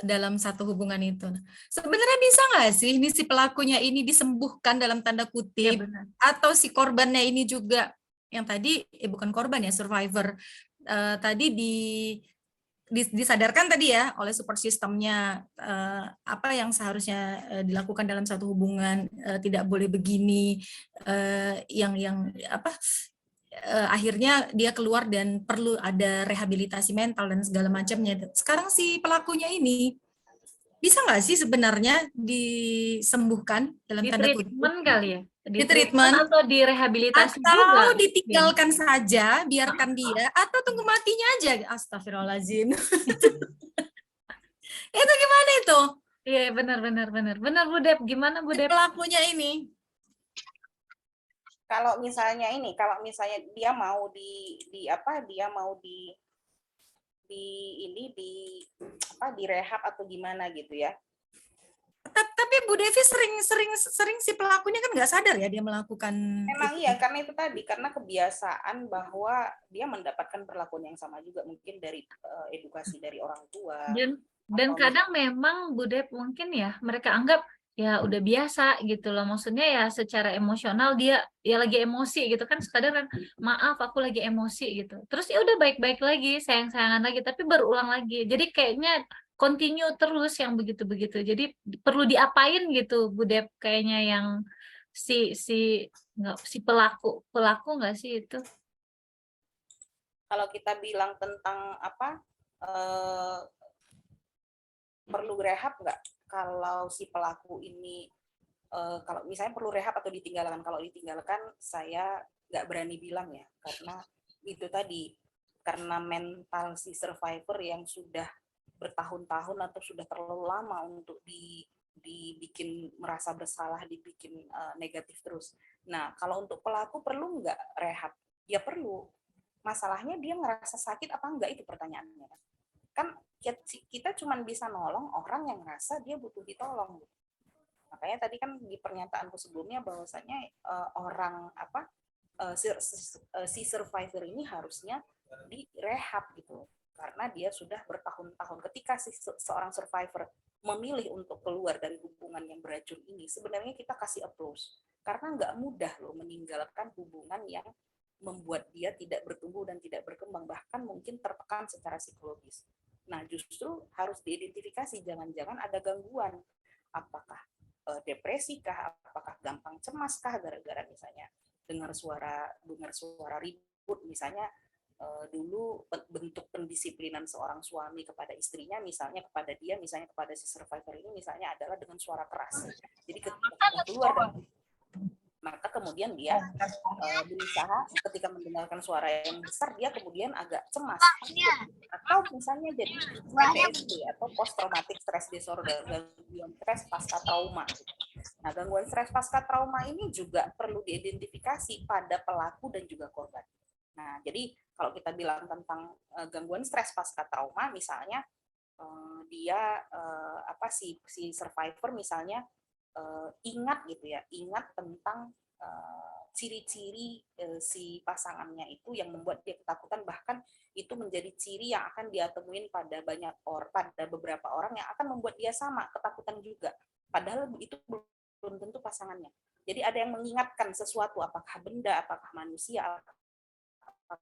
Speaker 1: dalam satu hubungan itu. Sebenarnya bisa nggak sih ini si pelakunya ini disembuhkan dalam tanda
Speaker 3: Ya
Speaker 1: kutip,
Speaker 3: benar.
Speaker 1: atau si korbannya ini juga yang tadi bukan korban ya, survivor tadi disadarkan tadi ya oleh support sistemnya apa yang seharusnya dilakukan dalam satu hubungan, tidak boleh begini, yang apa akhirnya dia keluar dan perlu ada rehabilitasi mental dan segala macamnya. Sekarang si pelakunya ini bisa nggak sih sebenarnya disembuhkan dalam
Speaker 3: Di
Speaker 1: tanda kutip,
Speaker 3: treatment kali ya? Di
Speaker 1: di
Speaker 3: treatment
Speaker 1: treatment,
Speaker 3: atau direhabilitasi juga?
Speaker 1: atau
Speaker 3: Ya.
Speaker 1: ditinggalkan saja, biarkan dia, atau tunggu matinya aja. Astagfirullahaladzim. Itu gimana itu?
Speaker 3: Iya, benar, benar, benar. Benar, Bu Dep. Gimana, Bu
Speaker 1: Si
Speaker 3: Dep?
Speaker 1: pelakunya ini.
Speaker 2: Kalau misalnya dia mau dia mau direhab atau gimana gitu ya.
Speaker 1: Tapi Bu Devi sering si pelakunya kan nggak sadar ya dia melakukan
Speaker 2: Memang
Speaker 1: itu.
Speaker 2: iya, karena kebiasaan bahwa dia mendapatkan perlakuan yang sama juga mungkin dari edukasi dari orang tua.
Speaker 3: Dan
Speaker 2: atau
Speaker 3: kadang memang Bu Dep mungkin ya mereka anggap ya udah biasa gitu loh, maksudnya ya secara emosional dia ya lagi emosi gitu kan, sekadar kan maaf aku lagi emosi gitu, terus ya udah baik-baik lagi, sayang-sayangan lagi, tapi berulang lagi, jadi kayaknya continue terus yang begitu-begitu, jadi perlu diapain gitu Bu Dep kayaknya yang si si nggak si pelaku nggak sih itu.
Speaker 2: kalau kita bilang tentang perlu rehab nggak, kalau si pelaku ini kalau misalnya perlu rehab atau ditinggalkan, kalau ditinggalkan saya nggak berani bilang ya, karena itu tadi, karena mental si survivor yang sudah bertahun-tahun atau sudah terlalu lama untuk dibikin merasa bersalah, dibikin negatif terus. Nah, kalau untuk pelaku perlu nggak rehab? Ya perlu. Masalahnya dia ngerasa sakit apa enggak, itu pertanyaannya. Kan kita cuma bisa nolong orang yang ngerasa dia butuh ditolong. Makanya tadi kan di pernyataanku sebelumnya bahwasanya si survivor ini harusnya direhab gitu, karena dia sudah bertahun-tahun. Ketika seorang survivor memilih untuk keluar dari hubungan yang beracun ini, sebenarnya kita kasih applause, karena nggak mudah loh meninggalkan hubungan yang membuat dia tidak bertumbuh dan tidak berkembang, bahkan mungkin tertekan secara psikologis. Nah, justru harus diidentifikasi, jangan-jangan ada gangguan, apakah depresi kah, apakah gampang cemas kah, gara-gara misalnya dengar suara ribut, misalnya dulu bentuk pendisiplinan seorang suami kepada istrinya, misalnya kepada si survivor ini misalnya adalah dengan suara keras. Jadi ketika keluar dari, maka kemudian dia berusaha, ketika mendengarkan suara yang besar dia kemudian agak cemas, atau misalnya jadi PTSD atau post traumatic stress disorder, gangguan stres pasca trauma. Nah, gangguan stres pasca trauma ini juga perlu diidentifikasi pada pelaku dan juga korban. Nah, jadi kalau kita bilang tentang gangguan stres pasca trauma, misalnya dia si survivor misalnya ingat gitu ya, ingat tentang ciri-ciri si pasangannya itu yang membuat dia ketakutan, bahkan itu menjadi ciri yang akan dia temuin pada beberapa orang yang akan membuat dia sama ketakutan juga, padahal itu belum tentu pasangannya. Jadi ada yang mengingatkan sesuatu, apakah benda, apakah manusia, apakah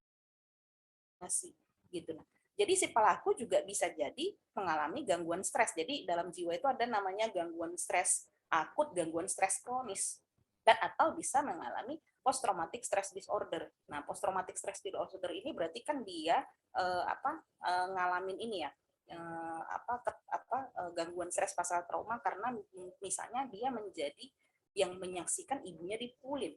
Speaker 2: masih gitu. Nah, jadi si pelaku juga bisa jadi mengalami gangguan stres. Jadi dalam jiwa itu ada namanya gangguan stres akut, gangguan stres kronis, dan atau bisa mengalami post traumatic stress disorder. Nah, post traumatic stress disorder ini berarti kan dia ngalamin ini ya, gangguan stres pasca trauma karena misalnya dia menjadi yang menyaksikan ibunya dipulin,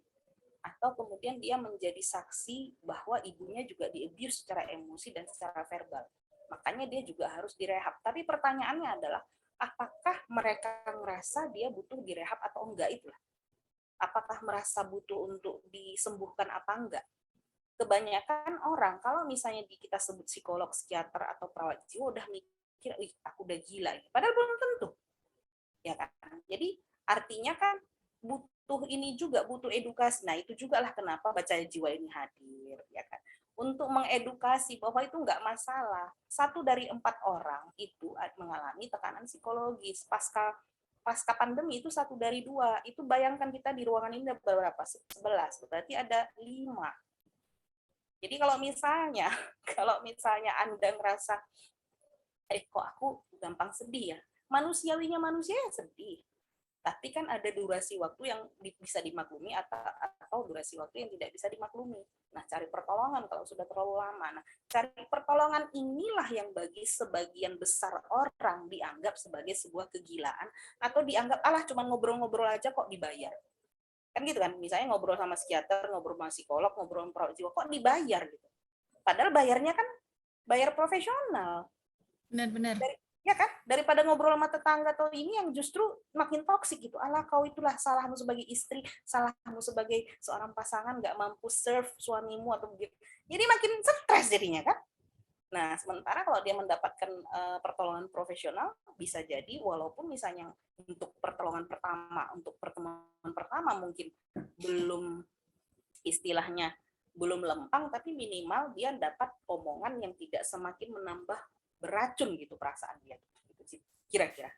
Speaker 2: atau kemudian dia menjadi saksi bahwa ibunya juga di-abuse secara emosi dan secara verbal. Makanya dia juga harus direhab. Tapi pertanyaannya adalah, apakah mereka merasa dia butuh direhab atau enggak, itulah. Apakah merasa butuh untuk disembuhkan apa enggak? Kebanyakan orang, kalau misalnya kita sebut psikolog, psikiater, atau perawat jiwa, udah mikir, aku udah gila. Padahal belum tentu. Ya kan? Jadi artinya kan butuh ini juga, butuh edukasi. Nah, itu juga lah kenapa Baca Jiwa ini hadir, ya kan, untuk mengedukasi bahwa itu nggak masalah. 1 dari 4 orang itu mengalami tekanan psikologis. Pasca pandemi itu 1 dari 2. Itu bayangkan kita di ruangan ini ada berapa? 11. Berarti ada 5. Jadi kalau misalnya Anda ngerasa kok aku gampang sedih ya. Manusiawinya manusia ya sedih. Tapi kan ada durasi waktu yang bisa dimaklumi atau durasi waktu yang tidak bisa dimaklumi. Nah, cari pertolongan kalau sudah terlalu lama. Nah, cari pertolongan inilah yang bagi sebagian besar orang dianggap sebagai sebuah kegilaan atau dianggap cuma ngobrol-ngobrol aja kok dibayar. Kan gitu kan, misalnya ngobrol sama psikiater, ngobrol sama psikolog, ngobrol sama perawat jiwa kok dibayar gitu. Padahal bayarnya kan bayar profesional.
Speaker 1: Benar-benar.
Speaker 2: Ya kan, daripada ngobrol sama tetangga atau ini yang justru makin toksik gitu. Kau itulah salahmu sebagai istri, salahmu sebagai seorang pasangan nggak mampu serve suamimu atau begitu. Jadi makin stres jadinya kan. Nah, sementara kalau dia mendapatkan pertolongan profesional, bisa jadi walaupun misalnya untuk pertolongan pertama, untuk pertemuan pertama mungkin belum istilahnya belum lempang, tapi minimal dia dapat omongan yang tidak semakin menambah beracun gitu perasaan dia gitu sih kira-kira.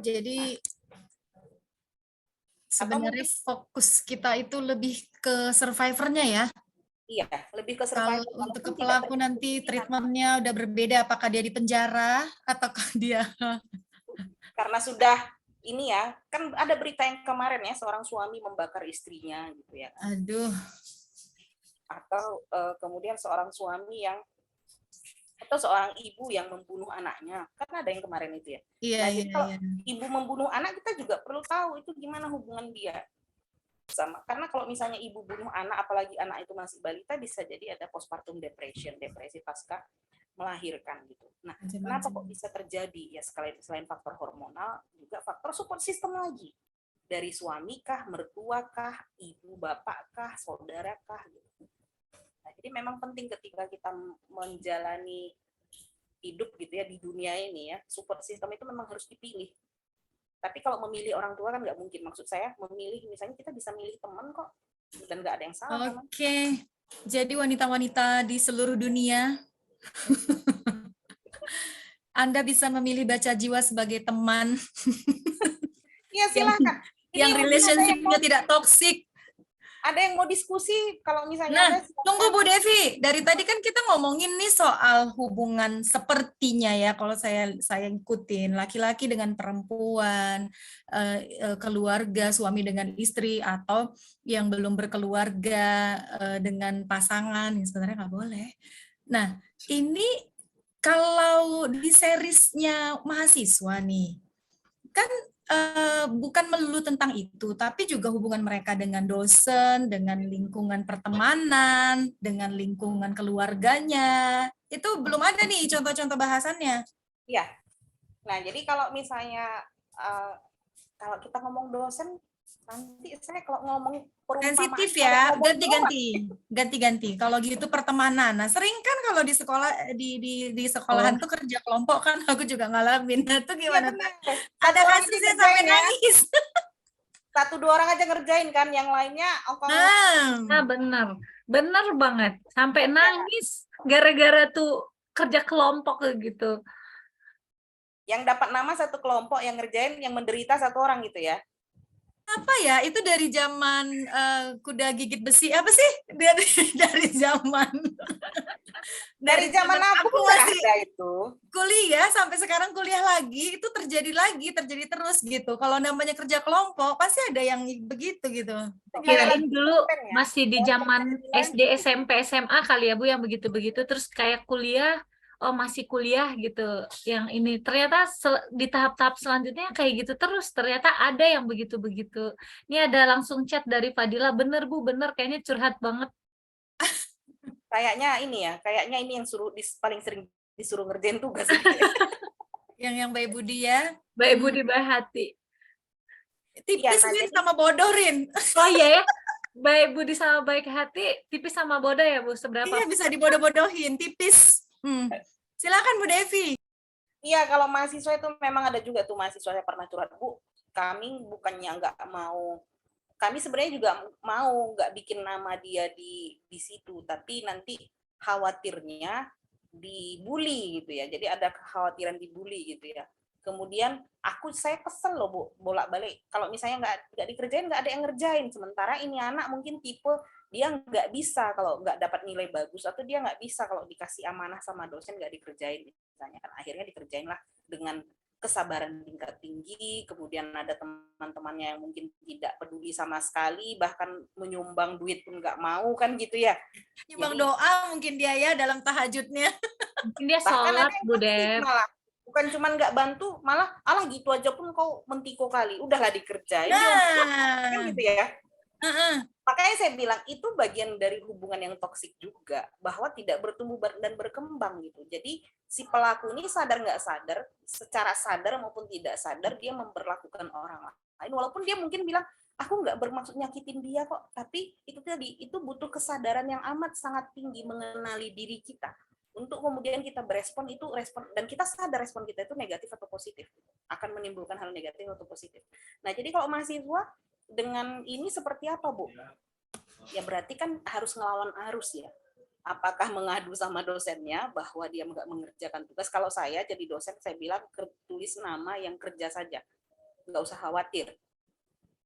Speaker 1: Jadi sebenarnya fokus kita itu lebih ke survivornya ya.
Speaker 2: Iya, lebih ke
Speaker 1: Kalau
Speaker 2: survival.
Speaker 1: untuk ke pelaku nanti treatmentnya udah berbeda, apakah dia di penjara ataukah dia
Speaker 2: karena sudah ini ya, kan ada berita yang kemarin ya, seorang suami membakar istrinya gitu ya.
Speaker 1: Aduh.
Speaker 2: Atau kemudian seorang suami yang atau seorang ibu yang membunuh anaknya, kan ada yang kemarin itu ya.
Speaker 1: Iya,
Speaker 2: Nah,
Speaker 1: iya,
Speaker 2: jadi kalau
Speaker 1: iya.
Speaker 2: ibu membunuh anak, kita juga perlu tahu itu gimana hubungan dia sama. Karena kalau misalnya ibu bunuh anak, apalagi anak itu masih balita, bisa jadi ada postpartum depression, depresi pasca melahirkan gitu. Nah, kenapa kok bisa terjadi? Ya selain faktor hormonal, juga faktor support system lagi. Dari suami kah, mertua kah, ibu bapak kah, saudara kah gitu. Nah, jadi memang penting ketika kita menjalani hidup gitu ya di dunia ini ya, support system itu memang harus dipilih. Tapi kalau memilih orang tua kan nggak mungkin. Maksud saya memilih, misalnya kita bisa milih teman kok, dan nggak ada yang salah.
Speaker 1: Oke, jadi wanita-wanita di seluruh dunia, Anda bisa memilih baca jiwa sebagai teman.
Speaker 2: Iya silakan.
Speaker 1: Yang relationship-nya tidak toksik.
Speaker 2: Ada yang mau diskusi kalau misalnya
Speaker 1: Nah, tunggu Bu Devi. Dari tadi kan kita ngomongin nih soal hubungan sepertinya ya, kalau saya ikutin laki-laki dengan perempuan, keluarga, suami dengan istri, atau yang belum berkeluarga dengan pasangan, yang sebenarnya nggak boleh. Nah, ini kalau di seriesnya mahasiswa nih, kan bukan melulu tentang itu, tapi juga hubungan mereka dengan dosen, dengan lingkungan pertemanan, dengan lingkungan keluarganya. Itu belum ada nih contoh-contoh bahasannya.
Speaker 2: Iya. Nah, jadi kalau misalnya kalau kita ngomong dosen, nanti saya kalau ngomong perumpamaan
Speaker 1: sensitif ya, ganti-ganti. Kalau gitu pertemanan. Nah, sering kan kalau di sekolah di sekolahan tuh kerja kelompok kan, aku juga ngalamin. Nah, itu gimana?
Speaker 2: Ya,
Speaker 1: ada kasusnya sampai nangis.
Speaker 2: 1-2 orang aja ngerjain kan, yang lainnya
Speaker 3: Nah, benar banget. Sampai nangis gara-gara tuh kerja kelompok gitu.
Speaker 2: Yang dapat nama satu kelompok, yang ngerjain, yang menderita 1 orang gitu ya.
Speaker 1: Apa ya, itu dari zaman kuda gigit besi apa sih, dari zaman
Speaker 2: dari zaman aku masih ada itu
Speaker 1: kuliah sampai sekarang kuliah lagi, itu terjadi terus gitu. Kalau namanya kerja kelompok pasti ada yang begitu gitu.
Speaker 3: Kirain dulu masih di zaman SD, SMP, SMA kali ya Bu yang begitu-begitu, terus kayak kuliah, oh masih kuliah gitu yang ini. Ternyata di tahap-tahap selanjutnya kayak gitu terus, ternyata ada yang begitu-begitu. Ini ada langsung chat dari Fadila, bener Bu, bener, kayaknya curhat banget.
Speaker 2: Kayaknya ini yang paling sering disuruh ngerjain tugas.
Speaker 1: yang baik budi ya.
Speaker 3: Baik budi baik hati.
Speaker 1: Tipis ya, sama bodoh, Rin.
Speaker 3: Oh iya ya, baik budi sama baik hati, tipis sama bodoh ya Bu, seberapa?
Speaker 1: Iya, bisa dibodoh-bodohin, tipis. Silakan Bu Devi.
Speaker 2: Iya, kalau mahasiswa itu memang ada juga tuh mahasiswa yang pernah curhat, Bu, kami bukannya nggak mau kami sebenarnya juga mau nggak bikin nama dia di situ, tapi nanti khawatirnya dibully gitu ya. Jadi ada kekhawatiran dibully gitu ya. Kemudian saya kesel loh Bu, bolak-balik. Kalau misalnya nggak dikerjain, nggak ada yang ngerjain. Sementara ini anak mungkin tipe dia nggak bisa kalau nggak dapat nilai bagus, atau dia nggak bisa kalau dikasih amanah sama dosen nggak dikerjain misalnya kan. Akhirnya dikerjain lah dengan kesabaran tingkat tinggi, kemudian ada teman-temannya yang mungkin tidak peduli sama sekali, bahkan menyumbang duit pun nggak mau kan gitu ya.
Speaker 1: Nyumbang
Speaker 2: Jadi
Speaker 1: doa mungkin dia ya dalam tahajudnya.
Speaker 3: Mungkin dia
Speaker 2: bahkan ada
Speaker 3: sholat,
Speaker 2: yang
Speaker 3: Bu
Speaker 2: toksik
Speaker 3: Dep.
Speaker 2: malah, bukan cuma nggak bantu, malah alah gitu aja pun kau mentiko kali, udahlah dikerjain dia kan
Speaker 1: Nah,
Speaker 2: gitu ya.
Speaker 1: heeh.
Speaker 2: Makanya saya bilang itu bagian dari hubungan yang toksik juga, bahwa tidak bertumbuh dan berkembang gitu. Jadi si pelaku ini sadar nggak sadar, secara sadar maupun tidak sadar dia memperlakukan orang lain, walaupun dia mungkin bilang aku nggak bermaksud nyakitin dia kok, tapi itu tadi, itu butuh kesadaran yang amat sangat tinggi mengenali diri kita untuk kemudian kita berespon, itu respon, dan kita sadar respon kita itu negatif atau positif, akan menimbulkan hal negatif atau positif. Nah jadi kalau mahasiswa dengan ini seperti apa Bu? Ya berarti kan harus ngelawan arus ya. Apakah mengadu sama dosennya bahwa dia nggak mengerjakan tugas? Kalau saya jadi dosen, saya bilang tulis nama yang kerja saja, nggak usah khawatir.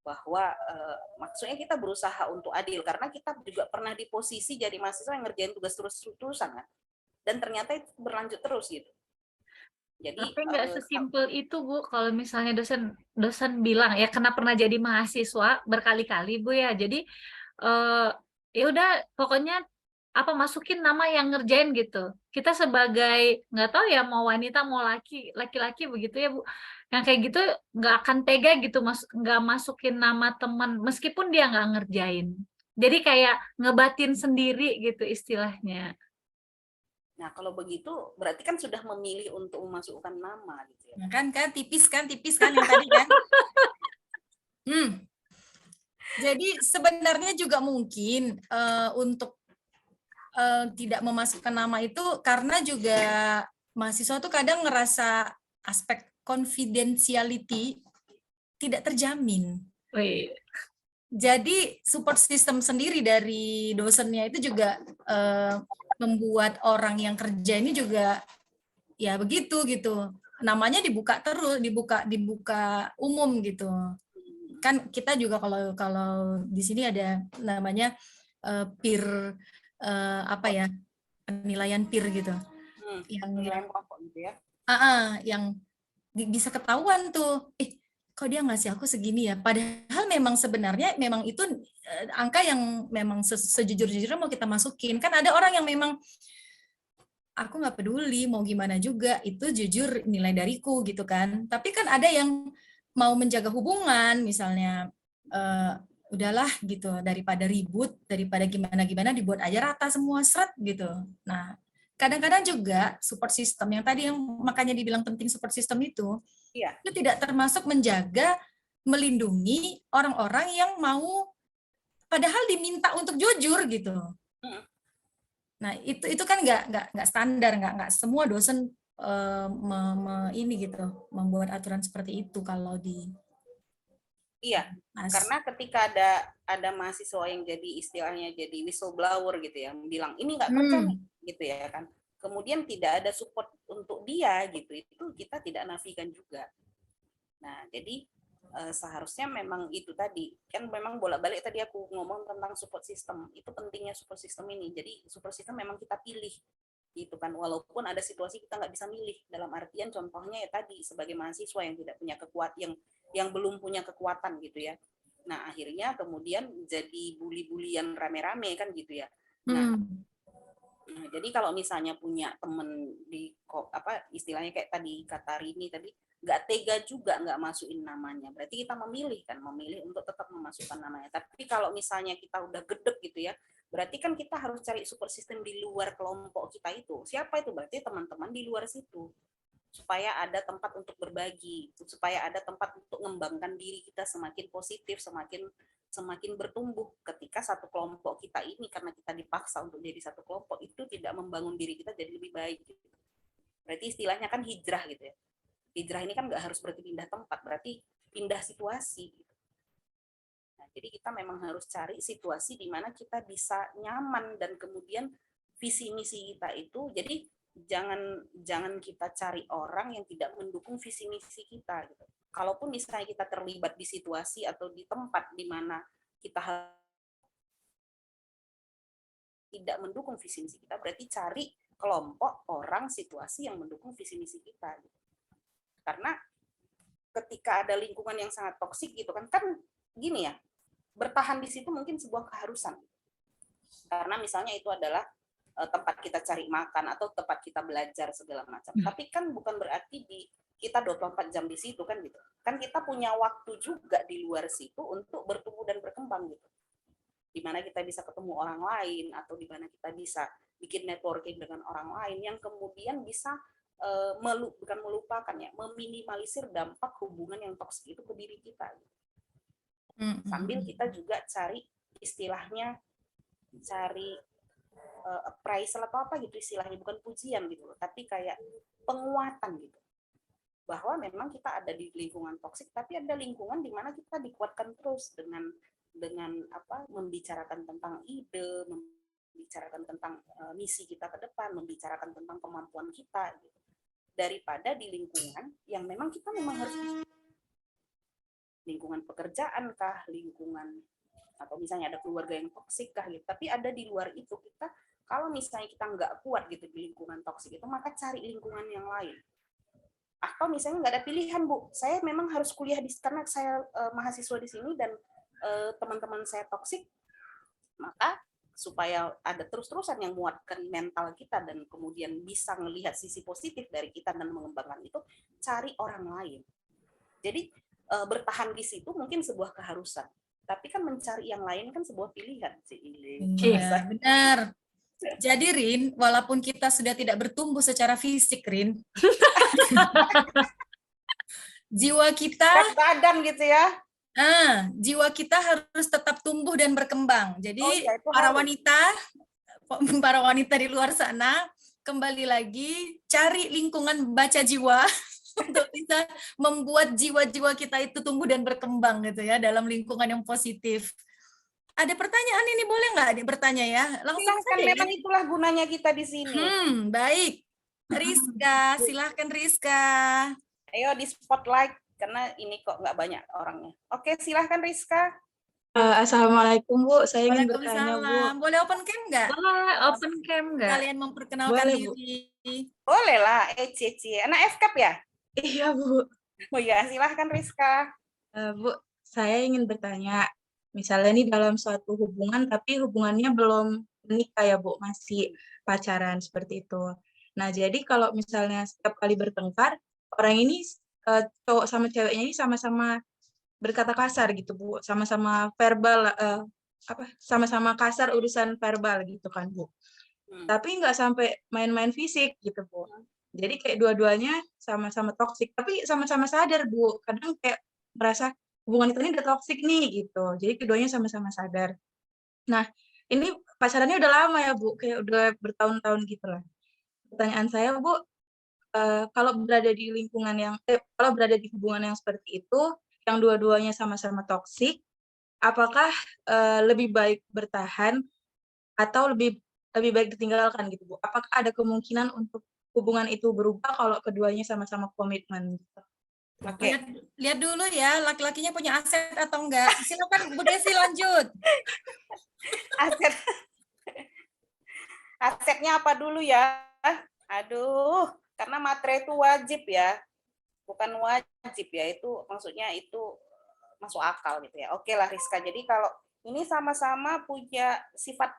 Speaker 2: Bahwa maksudnya kita berusaha untuk adil, karena kita juga pernah di posisi jadi mahasiswa yang ngerjain tugas terus-terusan kan, dan ternyata itu berlanjut terus gitu. Jadi
Speaker 3: Tapi nggak sesimpel itu, Bu. Kalau misalnya dosen bilang ya, karena pernah jadi mahasiswa berkali-kali, Bu ya. Jadi ya udah, pokoknya apa masukin nama yang ngerjain gitu. Kita sebagai nggak tahu ya, mau wanita mau laki-laki begitu ya, Bu. Yang kayak gitu nggak akan tega gitu, nggak masukin nama teman meskipun dia nggak ngerjain. Jadi kayak ngebatin sendiri gitu istilahnya.
Speaker 2: nah kalau begitu berarti kan sudah memilih untuk memasukkan nama gitu ya.
Speaker 1: Nah, kan tipis kan yang tadi kan. Jadi sebenarnya juga mungkin untuk tidak memasukkan nama itu karena juga mahasiswa tuh kadang ngerasa aspek confidentiality tidak terjamin.
Speaker 3: Wih,
Speaker 1: Jadi support system sendiri dari dosennya itu juga membuat orang yang kerja ini juga ya begitu gitu. Namanya dibuka terus, dibuka umum gitu. Kan kita juga kalau di sini ada namanya peer apa ya, penilaian peer gitu.
Speaker 2: Penilaian kelompok gitu ya.
Speaker 1: Yang bisa ketahuan tuh, kok dia ngasih aku segini ya, padahal memang sebenarnya memang itu angka yang memang sejujur-jujurnya mau kita masukin. Kan ada orang yang memang aku nggak peduli mau gimana juga, itu jujur nilai dariku gitu kan. Tapi kan ada yang mau menjaga hubungan misalnya, udahlah gitu, daripada ribut, daripada gimana-gimana dibuat aja rata semua seret gitu. Nah, kadang-kadang juga support system yang tadi yang makanya dibilang penting support system itu tidak termasuk menjaga, melindungi orang-orang yang mau padahal diminta untuk jujur gitu. Nah, itu kan nggak standar, nggak semua dosen ini gitu, membuat aturan seperti itu kalau di
Speaker 2: karena ketika ada mahasiswa yang jadi istilahnya jadi whistleblower gitu ya, bilang ini nggak kerja nih gitu ya kan. Kemudian tidak ada support untuk dia gitu, itu kita tidak nafikan juga. Nah, jadi seharusnya memang itu tadi kan memang bolak-balik tadi aku ngomong tentang support system, itu pentingnya support system ini. Jadi support system memang kita pilih gitu kan, walaupun ada situasi kita nggak bisa milih, dalam artian contohnya ya tadi sebagai mahasiswa yang tidak punya kekuatan, yang belum punya kekuatan gitu ya. Nah akhirnya kemudian jadi bully-bulian rame-rame kan gitu ya. Nah jadi kalau misalnya punya temen di apa istilahnya kayak tadi kata Rini tadi, nggak tega juga nggak masukin namanya, berarti kita memilih untuk tetap memasukkan namanya. Tapi kalau misalnya kita udah gedek gitu ya, berarti kan kita harus cari support system di luar kelompok kita itu. Siapa itu? Berarti teman-teman di luar situ, supaya ada tempat untuk berbagi, supaya ada tempat untuk mengembangkan diri kita semakin positif, semakin bertumbuh. Ketika satu kelompok kita ini karena kita dipaksa untuk jadi satu kelompok itu tidak membangun diri kita jadi lebih baik gitu. Berarti istilahnya kan hijrah gitu ya. Hijrah ini kan nggak harus berarti pindah tempat, berarti pindah situasi gitu. Nah, Jadi kita memang harus cari situasi di mana kita bisa nyaman dan kemudian visi misi kita itu, jadi jangan kita cari orang yang tidak mendukung visi misi kita gitu. Kalaupun misalnya kita terlibat di situasi atau di tempat di mana kita tidak mendukung visi misi kita, berarti cari kelompok orang situasi yang mendukung visi misi kita gitu. Karena ketika ada lingkungan yang sangat toksik gitu kan gini ya, bertahan di situ mungkin sebuah keharusan. Karena misalnya itu adalah tempat kita cari makan atau tempat kita belajar segala macam. Tapi kan bukan berarti kita 24 jam di situ kan gitu. Kan kita punya waktu juga di luar situ untuk bertumbuh dan berkembang gitu. Di mana kita bisa ketemu orang lain atau di mana kita bisa bikin networking dengan orang lain yang kemudian bisa bukan melupakan ya, meminimalisir dampak hubungan yang toksik itu ke diri kita. Sambil kita juga cari istilahnya appraisal atau apa gitu istilahnya, bukan pujian gitu loh, tapi kayak penguatan gitu. Bahwa memang kita ada di lingkungan toksik, tapi ada lingkungan di mana kita dikuatkan terus dengan membicarakan tentang ide, membicarakan tentang misi kita ke depan, membicarakan tentang kemampuan kita gitu. Daripada di lingkungan yang memang kita harus lingkungan pekerjaan kah, lingkungan atau misalnya ada keluarga yang toksik kah gitu. Tapi ada di luar itu, kita kalau misalnya kita nggak kuat gitu di lingkungan toksik itu, maka cari lingkungan yang lain. Atau misalnya nggak ada pilihan, Bu, saya memang harus kuliah karena saya mahasiswa di sini dan teman-teman saya toksik, maka supaya ada terus-terusan yang menguatkan mental kita dan kemudian bisa melihat sisi positif dari kita dan mengembangkan itu, cari orang lain. Jadi bertahan di situ mungkin sebuah keharusan, tapi kan mencari yang lain kan sebuah pilihan sih.
Speaker 1: Iya, benar. Jadi Rin, walaupun kita sudah tidak bertumbuh secara fisik, Rin, jiwa kita,
Speaker 2: badan gitu ya.
Speaker 1: Jiwa kita harus tetap tumbuh dan berkembang. Jadi
Speaker 2: ya,
Speaker 1: para wanita di luar sana, kembali lagi cari lingkungan baca jiwa untuk bisa membuat jiwa-jiwa kita itu tumbuh dan berkembang gitu ya, dalam lingkungan yang positif. Ada pertanyaan ini, boleh nggak bertanya ya? Langsung
Speaker 2: saja. Memang itulah gunanya kita di sini.
Speaker 1: Baik. Rizka, silahkan Rizka.
Speaker 2: Ayo di spotlight, karena ini kok nggak banyak orangnya. Oke, silahkan Rizka.
Speaker 4: Assalamualaikum Bu, saya ingin bertanya Bu.
Speaker 1: Boleh open cam nggak?
Speaker 3: Boleh open cam nggak?
Speaker 1: Kalian memperkenalkan
Speaker 4: Boleh,
Speaker 1: diri.
Speaker 2: Boleh lah, anak FKAP ya?
Speaker 4: Iya Bu.
Speaker 2: Oh ya, silahkan Rizka.
Speaker 4: Bu, saya ingin bertanya, misalnya nih dalam suatu hubungan, tapi hubungannya belum menikah ya Bu, masih pacaran seperti itu. Nah, jadi kalau misalnya setiap kali bertengkar, orang ini, cowok sama ceweknya ini sama-sama berkata kasar gitu Bu, sama-sama verbal, sama-sama kasar urusan verbal gitu kan Bu. Tapi nggak sampai main-main fisik gitu Bu. Jadi kayak dua-duanya sama-sama toksik, tapi sama-sama sadar Bu. Kadang kayak merasa hubungan kita ini udah toksik nih gitu. Jadi keduanya sama-sama sadar. Nah, ini pacarannya udah lama ya Bu, kayak udah bertahun-tahun gitu lah. Pertanyaan saya Bu, kalau berada di lingkungan kalau berada di hubungan yang seperti itu, yang dua-duanya sama-sama toksik, apakah lebih baik bertahan atau lebih baik ditinggalkan gitu Bu? Apakah ada kemungkinan untuk hubungan itu berubah kalau keduanya sama-sama komitmen?
Speaker 2: Oke.
Speaker 1: Lihat dulu ya, laki-lakinya punya aset atau enggak. Silakan Bu Desi lanjut.
Speaker 2: Asetnya apa dulu ya? Aduh, karena materai itu wajib ya. Bukan wajib ya, itu maksudnya itu masuk akal gitu ya. Oke lah Rizka, jadi kalau ini sama-sama punya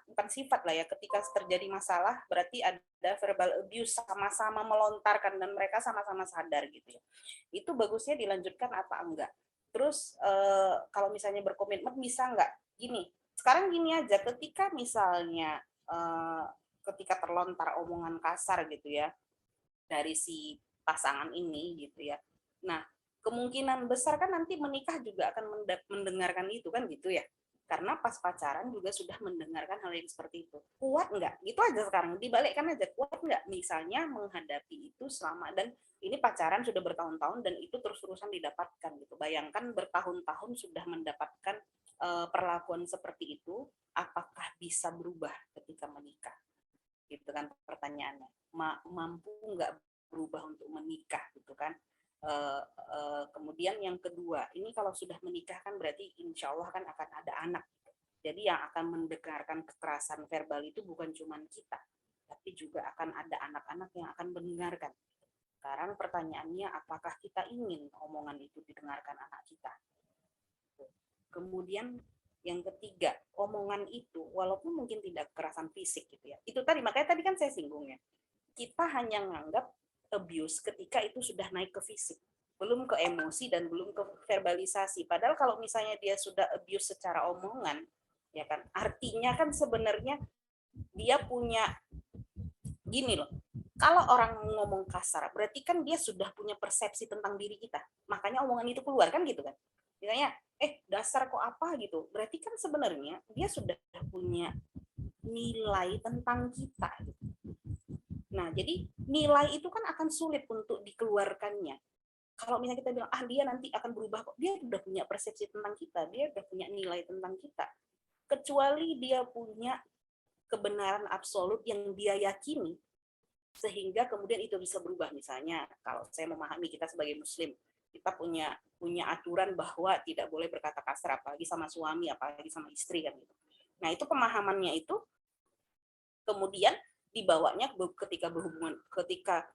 Speaker 2: bukan sifat lah ya, ketika terjadi masalah berarti ada verbal abuse, sama-sama melontarkan dan mereka sama-sama sadar gitu ya. Itu bagusnya dilanjutkan apa enggak. Terus kalau misalnya berkomitmen bisa enggak? Sekarang gini aja, ketika misalnya ketika terlontar omongan kasar gitu ya dari si pasangan ini gitu ya. Nah, kemungkinan besar kan nanti menikah juga akan mendengarkan itu kan gitu ya. Karena pas pacaran juga sudah mendengarkan hal yang seperti itu. Kuat nggak? Gitu aja sekarang. Dibalikkan aja. Kuat nggak misalnya menghadapi itu selama, dan ini pacaran sudah bertahun-tahun dan itu terus-terusan didapatkan gitu. Bayangkan bertahun-tahun sudah mendapatkan perlakuan seperti itu apakah bisa berubah ketika menikah? Gitu kan pertanyaannya. Mampu nggak berubah untuk menikah gitu kan? Kemudian yang kedua, ini kalau sudah menikah kan berarti insya Allah kan akan ada anak. Jadi yang akan mendengarkan kekerasan verbal itu bukan cuma kita, tapi juga akan ada anak-anak yang akan mendengarkan. Sekarang pertanyaannya, apakah kita ingin omongan itu didengarkan anak kita? Kemudian yang ketiga, omongan itu walaupun mungkin tidak kekerasan fisik gitu ya. Itu tadi, makanya tadi kan saya singgung ya. Kita hanya menganggap abuse ketika itu sudah naik ke fisik, belum ke emosi dan belum ke verbalisasi. Padahal kalau misalnya dia sudah abuse secara omongan, ya kan, artinya kan sebenarnya dia punya gini loh. Kalau orang ngomong kasar, berarti kan dia sudah punya persepsi tentang diri kita. Makanya omongan itu keluar kan gitu kan. Misalnya, dasar kok apa gitu. Berarti kan sebenarnya dia sudah punya nilai tentang kita. Gitu. Nah, jadi nilai itu kan akan sulit untuk dikeluarkannya. Kalau misalnya kita bilang, dia nanti akan berubah kok. Dia udah punya persepsi tentang kita. Dia udah punya nilai tentang kita. Kecuali dia punya kebenaran absolut yang dia yakini, sehingga kemudian itu bisa berubah. Misalnya, kalau saya memahami kita sebagai muslim, kita punya aturan bahwa tidak boleh berkata kasar, apalagi sama suami, apalagi sama istri kan gitu. Nah, itu pemahamannya itu kemudian dibawanya ketika berhubungan, ketika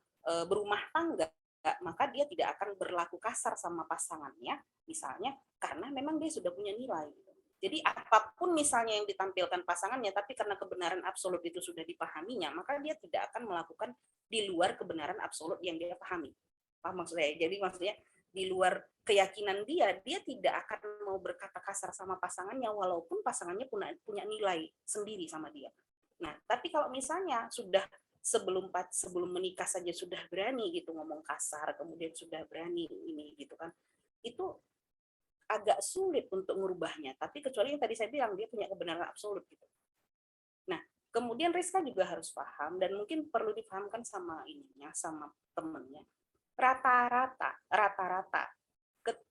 Speaker 2: berumah tangga, maka dia tidak akan berlaku kasar sama pasangannya, misalnya karena memang dia sudah punya nilai. Jadi apapun misalnya yang ditampilkan pasangannya, tapi karena kebenaran absolut itu sudah dipahaminya, maka dia tidak akan melakukan di luar kebenaran absolut yang dia pahami. Paham maksud saya? Jadi maksudnya di luar keyakinan dia tidak akan mau berkata kasar sama pasangannya, walaupun pasangannya punya nilai sendiri sama dia. Nah, tapi kalau misalnya sudah sebelum menikah saja sudah berani gitu ngomong kasar, kemudian sudah berani ini gitu kan, itu agak sulit untuk merubahnya. Tapi kecuali yang tadi saya bilang dia punya kebenaran absolut gitu. Nah, kemudian Rizka juga harus paham dan mungkin perlu dipahamkan sama sama temennya. Rata-rata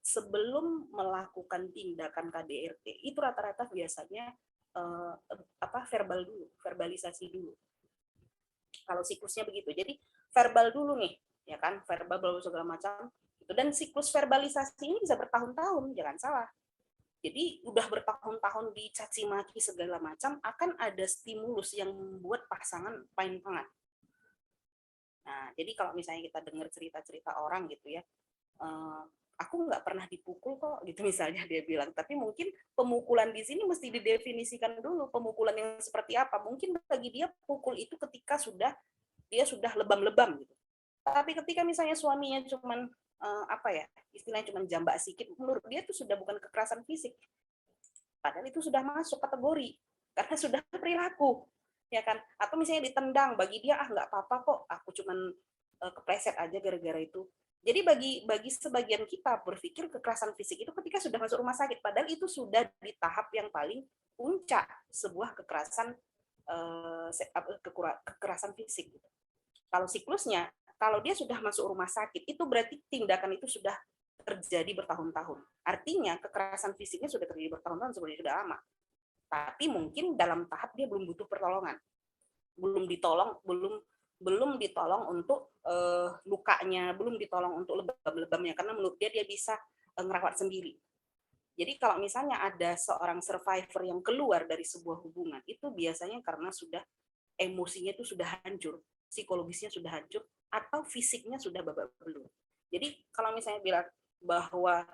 Speaker 2: sebelum melakukan tindakan KDRT itu rata-rata biasanya verbal dulu, verbalisasi dulu. Kalau siklusnya begitu. Jadi verbal dulu nih, ya kan? Verbal belum segala macam. Dan siklus verbalisasi ini bisa bertahun-tahun, jangan salah. Jadi udah bertahun-tahun dicaci maki segala macam, akan ada stimulus yang membuat pasangan pain-pangan. Nah, jadi kalau misalnya kita dengar cerita-cerita orang gitu ya, aku nggak pernah dipukul kok, gitu misalnya dia bilang. Tapi mungkin pemukulan di sini mesti didefinisikan dulu, pemukulan yang seperti apa. Mungkin bagi dia pukul itu ketika dia sudah lebam-lebam gitu. Tapi ketika misalnya suaminya cuman istilahnya cuma jambak sedikit, menurut dia itu sudah bukan kekerasan fisik, padahal itu sudah masuk kategori karena sudah perilaku, ya kan? Atau misalnya ditendang, bagi dia nggak apa-apa kok, aku cuman kepleset aja gara-gara itu. Jadi bagi sebagian kita berpikir kekerasan fisik itu ketika sudah masuk rumah sakit, padahal itu sudah di tahap yang paling puncak sebuah kekerasan fisik. Kalau siklusnya, kalau dia sudah masuk rumah sakit, itu berarti tindakan itu sudah terjadi bertahun-tahun. Artinya kekerasan fisiknya sudah terjadi bertahun-tahun, sebenarnya sudah lama. Tapi mungkin dalam tahap dia belum butuh pertolongan, belum ditolong untuk lukanya, belum ditolong untuk lebam-lebamnya, karena menurut dia bisa ngerawat sendiri. Jadi kalau misalnya ada seorang survivor yang keluar dari sebuah hubungan, itu biasanya karena sudah emosinya itu sudah hancur, psikologisnya sudah hancur, atau fisiknya sudah babak belur. Jadi kalau misalnya bilang bahwa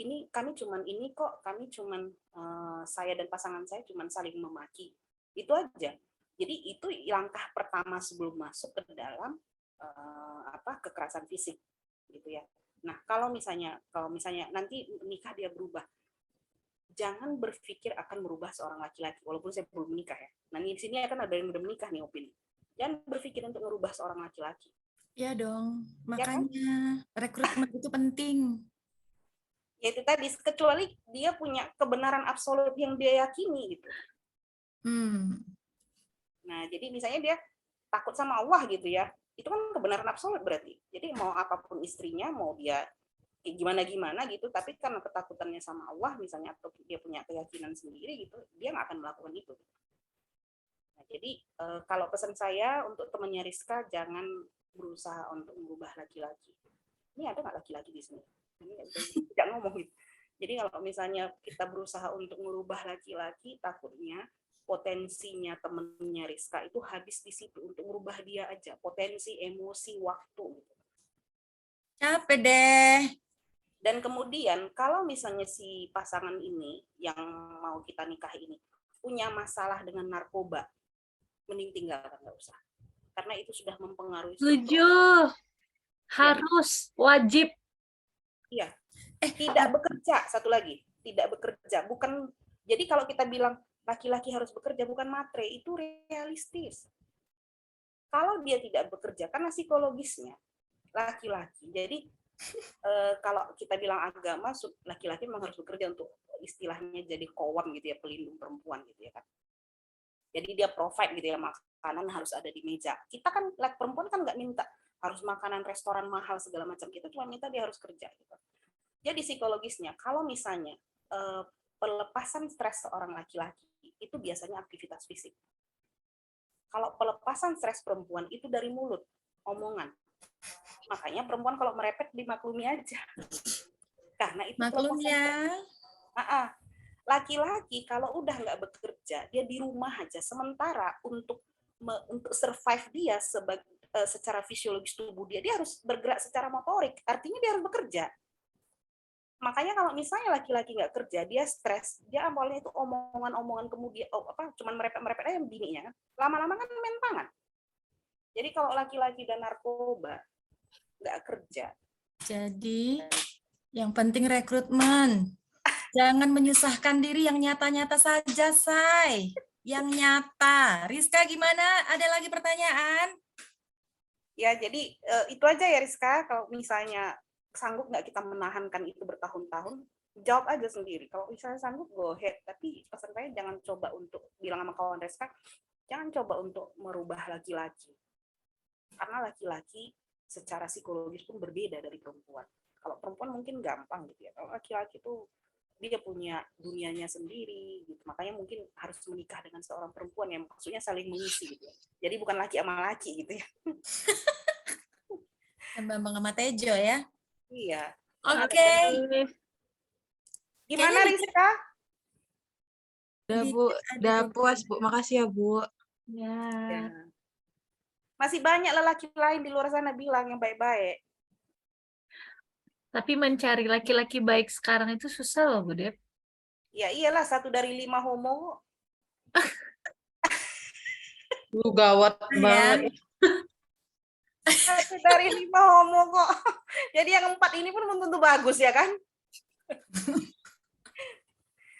Speaker 2: ini kami cuman ini kok, kami cuman saya dan pasangan saya cuman saling memaki, itu aja. Jadi itu langkah pertama sebelum masuk ke dalam kekerasan fisik, gitu ya. Nah kalau misalnya nanti nikah dia berubah, jangan berpikir akan merubah seorang laki-laki, walaupun saya belum menikah ya. Nah di sini akan ada yang udah menikah nih opini. Jangan berpikir untuk merubah seorang laki-laki.
Speaker 1: Ya dong,
Speaker 2: Ya kan?
Speaker 1: makanya rekrutmen itu penting.
Speaker 2: Ya itu tadi, kecuali dia punya kebenaran absolut yang dia yakini gitu. Nah jadi misalnya dia takut sama Allah gitu ya, itu kan kebenaran absolut berarti. Jadi mau apapun istrinya, mau dia gimana-gimana gitu, tapi karena ketakutannya sama Allah misalnya, atau dia punya keyakinan sendiri gitu, dia nggak akan melakukan itu. Nah, jadi kalau pesan saya untuk temannya Rizka, jangan berusaha untuk merubah laki-laki. Ini ada nggak laki-laki di sini? Ini tidak ngomong gitu. Jadi kalau misalnya kita berusaha untuk merubah laki-laki, takutnya potensinya temennya Rizka itu habis di situ untuk merubah dia aja. Potensi, emosi, waktu. Gitu.
Speaker 1: Capek deh.
Speaker 2: Dan kemudian kalau misalnya si pasangan ini yang mau kita nikah ini punya masalah dengan narkoba, mending tinggalkan, nggak usah. Karena itu sudah mempengaruhi.
Speaker 3: Setuju. Harus, wajib.
Speaker 2: Iya. Tidak bekerja, satu lagi. Tidak bekerja. Bukan, jadi kalau kita bilang laki-laki harus bekerja, bukan matre, itu realistis. Kalau dia tidak bekerja, karena psikologisnya laki-laki. Jadi kalau kita bilang agama, laki-laki memang harus bekerja untuk istilahnya jadi kowam gitu ya, pelindung perempuan gitu ya kan. Jadi dia provide gitu ya, makanan harus ada di meja. Kita kan perempuan kan nggak minta harus makanan restoran mahal segala macam, kita cuma minta dia harus kerja gitu. Jadi psikologisnya, kalau misalnya pelepasan stres seorang laki-laki itu biasanya aktivitas fisik. Kalau pelepasan stres perempuan itu dari mulut, omongan. Makanya perempuan kalau merepet dimaklumi aja. Karena itu
Speaker 1: Maklum ya.
Speaker 2: Laki-laki kalau udah nggak bekerja, dia di rumah aja. Sementara untuk survive dia secara fisiologis tubuh dia harus bergerak secara motorik. Artinya dia harus bekerja. Makanya kalau misalnya laki-laki nggak kerja, dia stres, dia awalnya itu omongan-omongan, kemudian cuman merepet-merepet aja bininya kan. Lama-lama kan main tangan. Jadi kalau laki-laki dan narkoba nggak kerja.
Speaker 1: Jadi yang penting rekrutmen. Jangan menyusahkan diri, yang nyata-nyata saja, Say. Yang nyata. Rizka gimana? Ada lagi pertanyaan?
Speaker 2: Ya, jadi itu aja ya Rizka. Kalau misalnya sanggup nggak kita menahankan itu bertahun-tahun, jawab aja sendiri. Kalau misalnya sanggup, go ahead. Tapi pesan saya jangan coba untuk, bilang sama kawan Rizka, jangan coba untuk merubah laki-laki. Karena laki-laki secara psikologis pun berbeda dari perempuan. Kalau perempuan mungkin gampang gitu ya. Kalau laki-laki itu dia punya dunianya sendiri gitu. Makanya mungkin harus menikah dengan seorang perempuan yang maksudnya saling mengisi gitu ya. Jadi bukan laki sama laki gitu ya.
Speaker 1: Bambang sama Tejo ya.
Speaker 2: Iya.
Speaker 1: Oke.
Speaker 2: Gimana Rizka?
Speaker 4: Udah Bu, udah puas Bu. Makasih ya Bu.
Speaker 3: Ya.
Speaker 2: Masih banyak lelaki lain di luar sana bilang yang baik-baik.
Speaker 3: Tapi mencari laki-laki baik sekarang itu susah loh, Bu Dep.
Speaker 2: Ya iyalah, 1 dari 5 homo.
Speaker 5: Lu gawat banget.
Speaker 2: 1 dari 5 homo kok. Jadi yang 4 ini pun belum tentu bagus ya kan?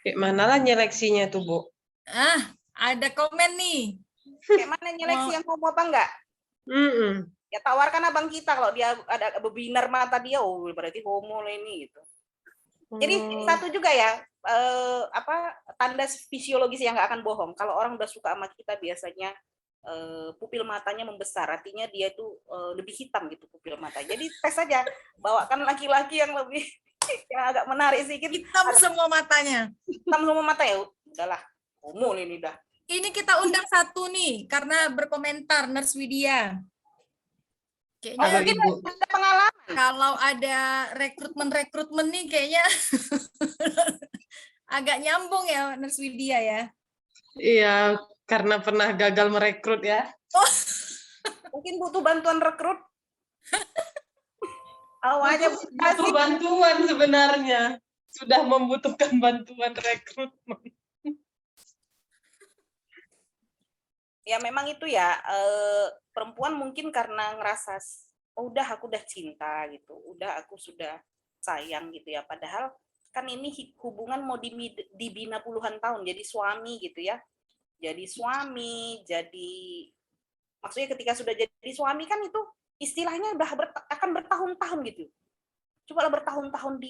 Speaker 5: Kayak mana lah nyeleksinya tuh, Bu?
Speaker 1: Ada komen nih.
Speaker 2: Kayak mana nyeleksi yang homo apa enggak? Ya tawarkan abang kita, kalau dia ada berbinar mata dia, oh berarti homo ini gitu. Jadi satu juga ya, tanda fisiologis yang nggak akan bohong. Kalau orang udah suka sama kita biasanya pupil matanya membesar, artinya dia itu lebih hitam gitu pupil mata. Jadi tes aja, bawakan laki-laki yang lebih yang agak menarik sedikit.
Speaker 1: Hitam semua matanya.
Speaker 2: Hitam semua mata ya, udahlah homo ini dah.
Speaker 1: Ini kita undang satu nih, karena berkomentar Nurse Widya. Kayaknya
Speaker 2: Mungkin ada pengalaman.
Speaker 1: Kalau ada rekrutmen nih kayaknya agak nyambung ya Nurse Widya ya.
Speaker 5: Iya, karena pernah gagal merekrut ya.
Speaker 2: Mungkin butuh bantuan rekrut. Awalnya
Speaker 5: butuh bantuan sebenarnya. Sudah membutuhkan bantuan rekrutmen.
Speaker 2: Ya memang itu ya, perempuan mungkin karena ngerasa udah aku udah cinta gitu, udah aku sudah sayang gitu ya, padahal kan ini hubungan mau dibina puluhan tahun, jadi suami gitu ya, jadi suami, jadi maksudnya ketika sudah jadi suami kan itu istilahnya udah akan bertahun-tahun gitu, coba bertahun-tahun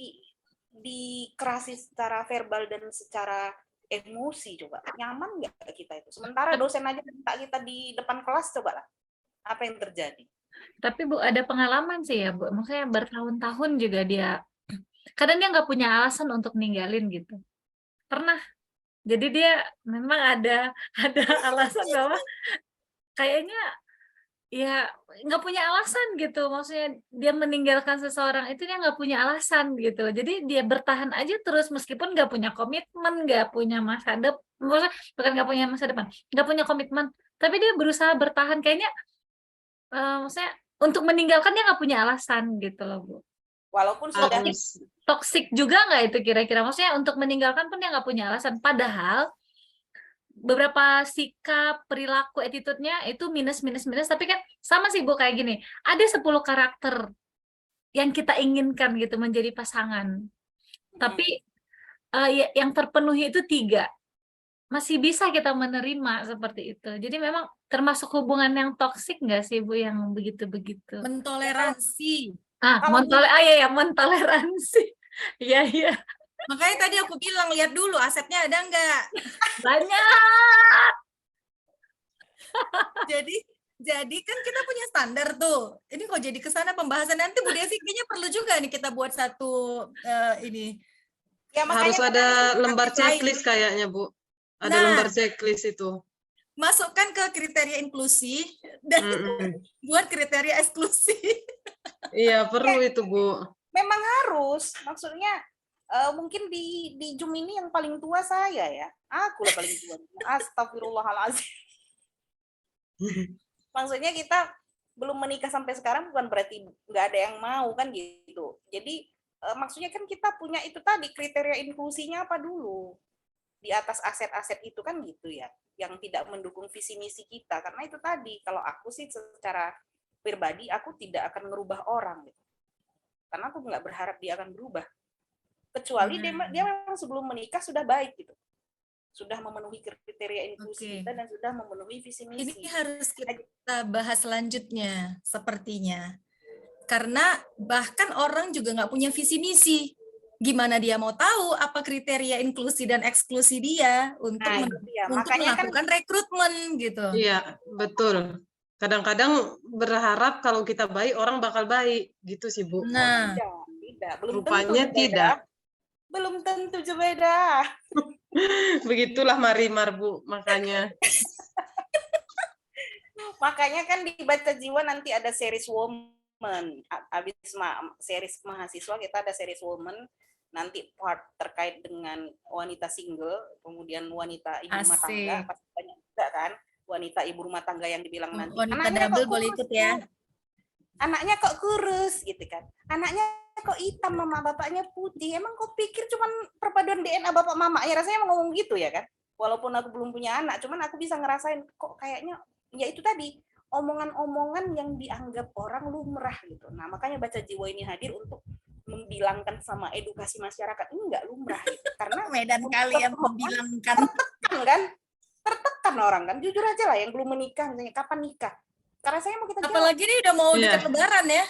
Speaker 2: dikerasi secara verbal dan secara emosi, coba nyaman nggak kita itu? Sementara dosen aja minta kita di depan kelas, coba lah apa yang terjadi.
Speaker 3: Tapi Bu ada pengalaman sih ya Bu, maksudnya bertahun-tahun juga dia kadang dia nggak punya alasan untuk ninggalin gitu. Pernah. Jadi dia memang ada alasan bahwa kayaknya ya nggak punya alasan gitu. Maksudnya dia meninggalkan seseorang itu dia nggak punya alasan gitu. Jadi dia bertahan aja terus meskipun nggak punya komitmen, nggak punya masa depan, bukan nggak punya masa depan, nggak punya komitmen, tapi dia berusaha bertahan kayaknya maksudnya untuk meninggalkan dia nggak punya alasan gitu loh Bu.
Speaker 2: Walaupun sudah
Speaker 5: Harus
Speaker 3: Toksik juga nggak itu kira-kira? Maksudnya untuk meninggalkan pun dia nggak punya alasan. Padahal beberapa sikap, perilaku, attitude-nya itu minus, minus, minus. Tapi kan sama sih Bu kayak gini. Ada 10 karakter yang kita inginkan gitu menjadi pasangan. Tapi yang terpenuhi itu 3. Masih bisa kita menerima seperti itu. Jadi memang termasuk hubungan yang toksik nggak sih Bu yang begitu-begitu?
Speaker 1: Mentoleransi.
Speaker 3: Ya mentoleransi. Iya, iya.
Speaker 1: Makanya tadi aku bilang, lihat dulu asetnya ada nggak.
Speaker 3: Banyak.
Speaker 1: Jadi kan kita punya standar tuh. Ini kok jadi kesana pembahasan nanti Bu Devi kayaknya perlu juga nih kita buat satu ini.
Speaker 2: ya
Speaker 5: harus
Speaker 2: makanya
Speaker 5: ada lembar
Speaker 1: aktif lain.
Speaker 5: checklist kayaknya Bu. Ada
Speaker 1: Nah.
Speaker 5: lembar checklist itu.
Speaker 1: Masukkan ke kriteria inklusi dan buat kriteria eksklusi.
Speaker 5: Iya perlu itu Bu.
Speaker 2: memang harus, maksudnya mungkin di Zoom ini yang paling tua saya ya, aku lah paling tua. Astagfirullahaladzim. Maksudnya kita belum menikah sampai sekarang bukan berarti nggak ada yang mau kan gitu. Jadi maksudnya kan kita punya itu tadi kriteria inklusinya apa dulu di atas aset-aset itu kan gitu ya, yang tidak mendukung visi misi kita. Karena itu tadi kalau aku sih secara pribadi aku tidak akan merubah orang gitu. Karena aku nggak berharap dia akan berubah. Kecuali dia memang sebelum menikah sudah baik gitu. Sudah memenuhi kriteria inklusi kita dan sudah memenuhi visi misi.
Speaker 1: Ini harus kita bahas selanjutnya sepertinya. Karena bahkan orang juga nggak punya visi misi. Gimana dia mau tahu apa kriteria inklusi dan eksklusi dia untuk melakukan rekrutmen gitu.
Speaker 5: Iya, betul. Kadang-kadang berharap kalau kita baik, orang bakal baik. Gitu sih, Bu.
Speaker 1: Nah,
Speaker 2: tidak. Belum
Speaker 5: rupanya
Speaker 2: tentu
Speaker 5: tidak.
Speaker 2: Belum tentu beda.
Speaker 5: Begitulah Marimar, Bu, makanya.
Speaker 2: Makanya kan di Baca Jiwa nanti ada series woman. Habis series mahasiswa kita ada series woman. Nanti part terkait dengan wanita single, kemudian wanita ibu rumah tangga, pasti banyak juga kan wanita ibu rumah tangga yang dibilang nanti
Speaker 1: wanita double boleh ikut ya.
Speaker 2: Anaknya kok kurus gitu kan. Anaknya kok hitam, mama bapaknya putih. Emang kok pikir cuman perpaduan DNA bapak mama? Ya rasanya emang ngomong gitu ya kan. Walaupun aku belum punya anak, cuman aku bisa ngerasain kok kayaknya ya itu tadi omongan-omongan yang dianggap orang lumrah gitu. Nah, makanya Baca Jiwa ini hadir untuk membilangkan sama edukasi masyarakat ini enggak lumrah gitu. Karena
Speaker 1: Medan kali yang membilangkan
Speaker 2: tertekan orang kan. Jujur aja lah yang belum menikah misalnya kapan nikah. Karena saya mau kita jawab.
Speaker 1: Apalagi ini udah mau dekat lebaran ya.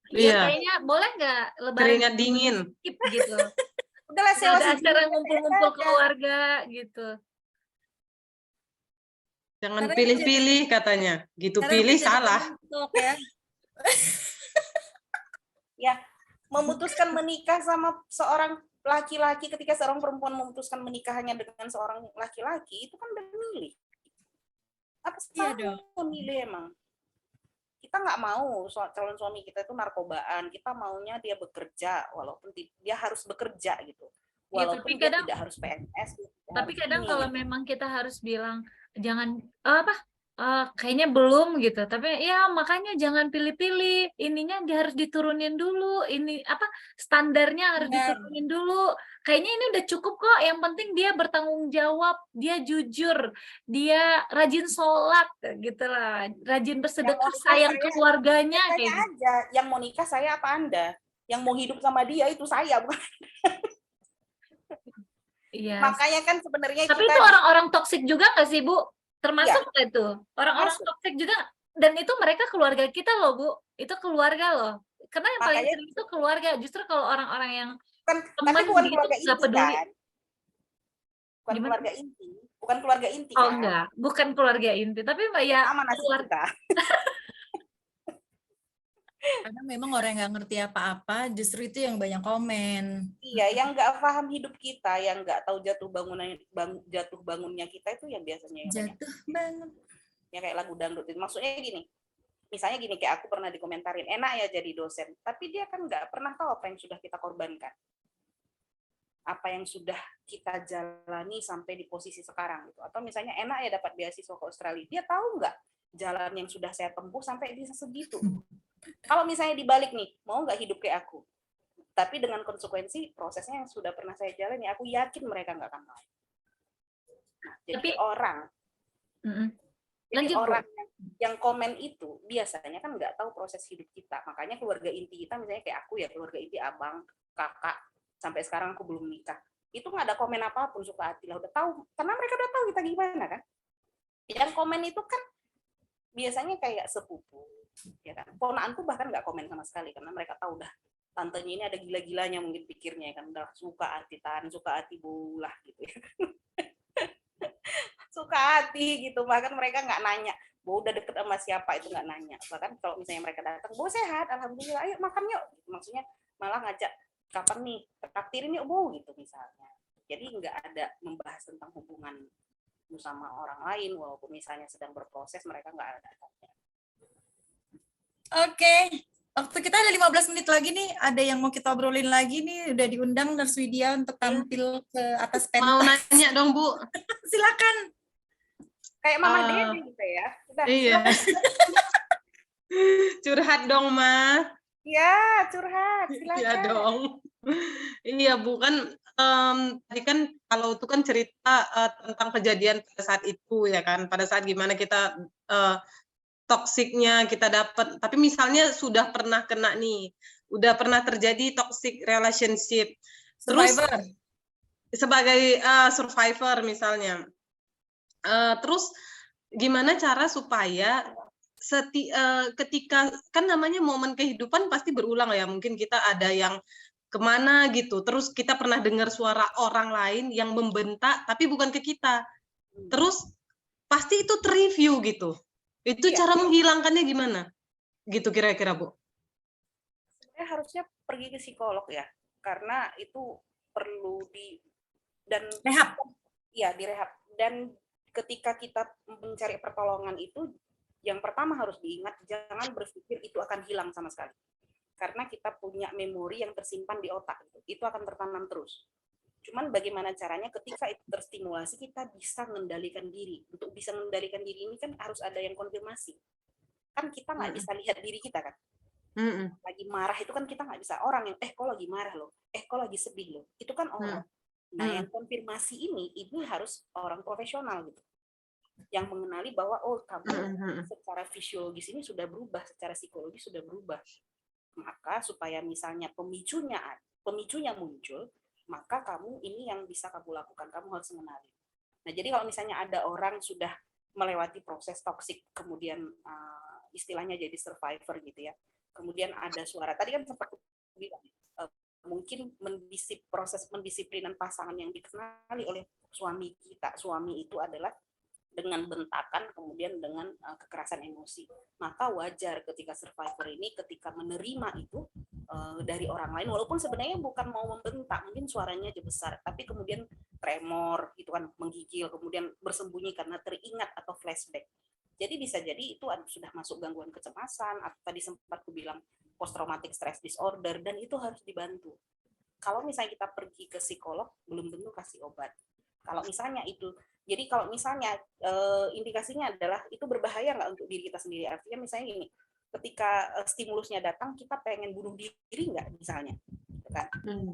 Speaker 3: Iya, kayaknya boleh nggak lebaran
Speaker 5: keringat dingin
Speaker 3: skip gitu.
Speaker 2: Udahlah sewa
Speaker 3: acara ngumpul-ngumpul keluarga gitu.
Speaker 5: Jangan pilih-pilih katanya. Gitu pilih salah.
Speaker 2: Ya, memutuskan menikah sama seorang laki-laki ketika seorang perempuan memutuskan menikahnya dengan seorang laki-laki itu kan udah milih. Apa sih milih emang? Kita nggak mau calon suami kita itu narkobaan. Kita maunya dia bekerja walaupun dia harus bekerja gitu. Walaupun dia tidak harus PNS.
Speaker 3: Tapi kadang kalau memang kita harus bilang jangan kayaknya belum gitu. Tapi ya makanya jangan pilih-pilih. Ininya dia harus diturunin dulu. Ini standarnya harus diturunin dulu. Kayaknya ini udah cukup kok. Yang penting dia bertanggung jawab, dia jujur, dia rajin sholat gitu lah, rajin bersedekah, sayang keluarganya kayak gitu.
Speaker 2: Aja. Yang mau nikah saya apa Anda? Yang mau hidup sama dia itu saya bukan.
Speaker 3: Iya.
Speaker 2: Makanya kan sebenarnya
Speaker 3: tapi itu orang-orang toksik juga nggak sih Bu? Termasuk nggak itu orang-orang toksik juga, dan itu mereka keluarga kita loh Bu, itu keluarga loh, karena yang paling sering itu keluarga. Justru kalau orang-orang yang
Speaker 2: tapi bukan keluarga inti
Speaker 3: peduli.
Speaker 2: Kan? Bukan keluarga inti, bukan keluarga inti
Speaker 3: oh
Speaker 2: kan?
Speaker 3: Enggak, bukan keluarga inti, tapi Mbak ya
Speaker 2: keluarga.
Speaker 1: Karena memang orang yang nggak ngerti apa-apa, justru itu yang banyak komen.
Speaker 2: Iya, yang nggak paham hidup kita, yang nggak tahu jatuh bangunnya kita itu yang biasanya yang banyak.
Speaker 1: Jatuh banget.
Speaker 2: Ya kayak lagu dangdut itu. Maksudnya gini, misalnya gini, kayak aku pernah dikomentarin, enak ya jadi dosen, tapi dia kan nggak pernah tahu apa yang sudah kita korbankan, apa yang sudah kita jalani sampai di posisi sekarang gitu. Atau misalnya enak ya dapat beasiswa ke Australia, dia tahu nggak jalan yang sudah saya tempuh sampai bisa segitu. Kalau misalnya dibalik nih, mau nggak hidup kayak aku, tapi dengan konsekuensi prosesnya yang sudah pernah saya jalani, aku yakin mereka nggak akan mau. Nah, jadi
Speaker 3: Tapi-
Speaker 2: orang Jadi
Speaker 3: Lanjut, Bu.
Speaker 2: orang yang komen itu biasanya kan nggak tahu proses hidup kita. Makanya keluarga inti kita, misalnya kayak aku ya, keluarga inti abang, kakak, sampai sekarang aku belum nikah. Itu nggak ada komen apapun, suka hati lah. Udah tahu, karena mereka udah tahu kita gimana kan. Yang komen itu kan biasanya kayak sepupu. Ya kan? Ponaanku bahkan nggak komen sama sekali, karena mereka tahu udah tantenya ini ada gila-gilanya mungkin pikirnya kan. Udah suka hati tan, suka hati bulah gitu ya. Suka hati gitu, bahkan mereka nggak nanya Bu udah deket sama siapa, itu nggak nanya. Bahkan kalau misalnya mereka datang, Bu sehat, alhamdulillah, ayo makan yuk, maksudnya malah ngajak kapan nih traktirin yuk Bu gitu misalnya. Jadi nggak ada membahas tentang hubungan sama orang lain, walaupun misalnya sedang berproses, mereka nggak ada.
Speaker 1: Oke, waktu kita ada 15 menit lagi nih. Ada yang mau kita obrolin lagi nih. Udah diundang Nurse Widya untuk tampil ke atas
Speaker 5: Mau
Speaker 1: pentas.
Speaker 5: nanya dong, Bu.
Speaker 1: Silakan.
Speaker 2: Kayak Mama Dewi gitu ya. Udah,
Speaker 5: Iya. Curhat dong, Ma.
Speaker 2: ya curhat,
Speaker 5: Iya
Speaker 2: silakan.
Speaker 5: dong. Iya, Bu, kan tadi kan kalau itu kan cerita tentang kejadian pada saat itu ya kan, pada saat gimana kita toksiknya kita dapat. Tapi misalnya sudah pernah kena nih, udah pernah terjadi toxic relationship. Terus
Speaker 1: Survivor.
Speaker 5: sebagai survivor misalnya, terus gimana cara supaya ketika kan namanya momen kehidupan pasti berulang ya, mungkin kita ada yang kemana gitu, terus kita pernah dengar suara orang lain yang membentak tapi bukan ke kita, terus pasti itu terreview gitu. Itu
Speaker 2: Iya.
Speaker 5: cara menghilangkannya gimana? Gitu kira-kira, Bu?
Speaker 2: Sebenarnya harusnya pergi ke psikolog ya, karena itu perlu dan
Speaker 1: Rehab.
Speaker 2: Iya, direhab. Dan ketika kita mencari pertolongan itu, yang pertama harus diingat, jangan berpikir itu akan hilang sama sekali. Karena kita punya memori yang tersimpan di otak, itu akan tertanam terus. Cuman bagaimana caranya ketika itu terstimulasi, kita bisa mengendalikan diri. Untuk bisa mengendalikan diri ini kan harus ada yang konfirmasi. Kan kita nggak bisa lihat diri kita kan. Lagi marah itu kan kita nggak bisa. Orang yang, kok lagi marah loh, kok lagi sedih loh. Itu kan orang. Nah, yang konfirmasi ini harus orang profesional gitu. Yang mengenali bahwa, oh kamu secara fisiologis ini sudah berubah, secara psikologis sudah berubah. Maka supaya misalnya pemicunya muncul, maka kamu ini yang bisa kamu lakukan, kamu harus mengenali. Nah, jadi kalau misalnya ada orang sudah melewati proses toksik, kemudian istilahnya jadi survivor gitu ya, kemudian ada suara, tadi kan sempat bilang, mungkin proses mendisiplinan pasangan yang dikenali oleh suami kita. Suami itu adalah dengan bentakan, kemudian dengan kekerasan emosi. Maka wajar ketika survivor ini ketika menerima itu dari orang lain, walaupun sebenarnya bukan mau membentak, mungkin suaranya aja besar, tapi kemudian tremor, itu kan menggigil, kemudian bersembunyi karena teringat atau flashback. Jadi bisa jadi itu sudah masuk gangguan kecemasan, atau tadi sempat aku bilang post traumatic stress disorder, dan itu harus dibantu. Kalau misalnya kita pergi ke psikolog, belum tentu kasih obat. Kalau misalnya itu, jadi kalau misalnya indikasinya adalah itu berbahaya nggak untuk diri kita sendiri. Artinya misalnya gini, ketika stimulusnya datang, kita pengen bunuh diri nggak misalnya. Kan?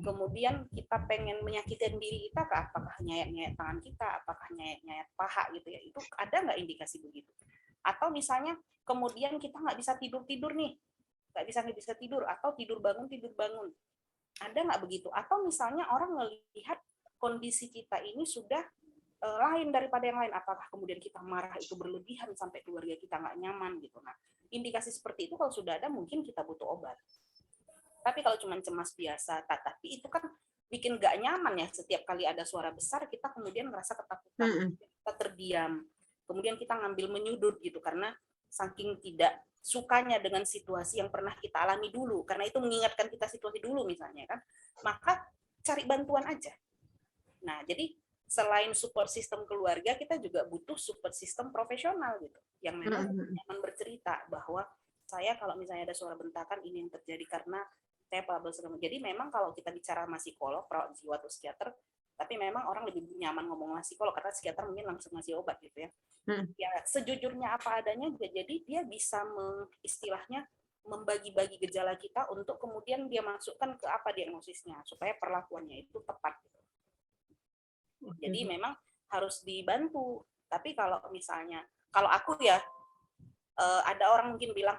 Speaker 2: Kemudian kita pengen menyakitin diri kita, apakah nyayat-nyayat tangan kita, apakah nyayat-nyayat paha gitu ya, itu ada nggak indikasi begitu? Atau misalnya kemudian kita nggak bisa tidur nih, nggak bisa tidur, atau tidur bangun, ada nggak begitu? Atau misalnya orang melihat kondisi kita ini sudah lain daripada yang lain, apakah kemudian kita marah itu berlebihan sampai keluarga kita nggak nyaman gitu. Nah, indikasi seperti itu kalau sudah ada mungkin kita butuh obat. Tapi kalau cuma cemas biasa, tapi itu kan bikin nggak nyaman ya, setiap kali ada suara besar kita kemudian merasa ketakutan, kita terdiam, kemudian kita ngambil menyudut gitu karena saking tidak sukanya dengan situasi yang pernah kita alami dulu, karena itu mengingatkan kita situasi dulu misalnya kan, maka cari bantuan aja. Nah, jadi selain support system keluarga, kita juga butuh support system profesional gitu, yang memang nyaman bercerita bahwa saya kalau misalnya ada suara bentakan ini yang terjadi karena saya jadi memang kalau kita bicara sama psikolog, perawat jiwa atau psikiater, tapi memang orang lebih nyaman ngomong sama psikolog karena psikiater mungkin langsung ngasih obat gitu ya. Ya sejujurnya apa adanya, jadi dia bisa istilahnya membagi-bagi gejala kita untuk kemudian dia masukkan ke apa diagnosisnya supaya perlakuannya itu tepat. Jadi memang harus dibantu. Tapi kalau misalnya, kalau aku ya ada orang mungkin bilang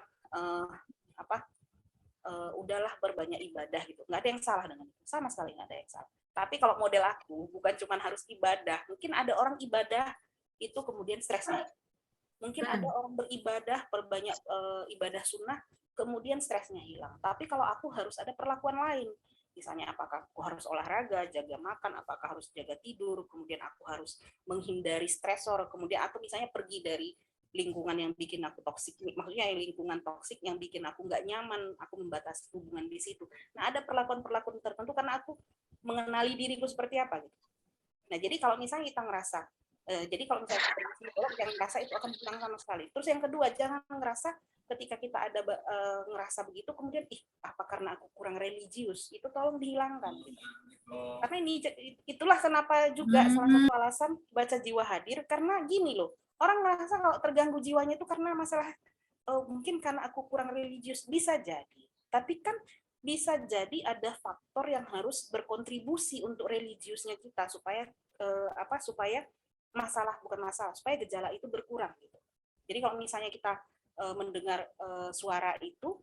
Speaker 2: udahlah berbanyak ibadah gitu. Nggak ada yang salah dengan itu, sama sekali nggak ada yang salah. Tapi kalau model aku bukan cuma harus ibadah, mungkin ada orang ibadah itu kemudian stresnya. Mungkin ada orang beribadah, perbanyak ibadah sunnah, kemudian stresnya hilang. Tapi kalau aku harus ada perlakuan lain. Misalnya apakah aku harus olahraga, jaga makan, apakah harus jaga tidur, kemudian aku harus menghindari stresor, kemudian aku misalnya pergi dari lingkungan yang bikin aku toksik, maksudnya yang lingkungan toksik yang bikin aku nggak nyaman, aku membatasi hubungan di situ. Nah, ada perlakuan-perlakuan tertentu karena aku mengenali diriku seperti apa gitu. Nah, jadi kalau misalnya kita ngerasa, jadi kalau misalnya kita psikolog, jangan ngerasa itu akan hilang sama sekali. Terus yang kedua, jangan ngerasa ketika kita ada ngerasa begitu, kemudian apa karena aku kurang religius, itu tolong dihilangkan. Gitu. Karena ini itulah kenapa juga salah satu alasan baca jiwa hadir, karena gini loh, orang ngerasa kalau terganggu jiwanya itu karena masalah mungkin karena aku kurang religius, bisa jadi. Tapi kan bisa jadi ada faktor yang harus berkontribusi untuk religiusnya kita supaya supaya supaya gejala itu berkurang gitu. Jadi kalau misalnya kita mendengar suara itu,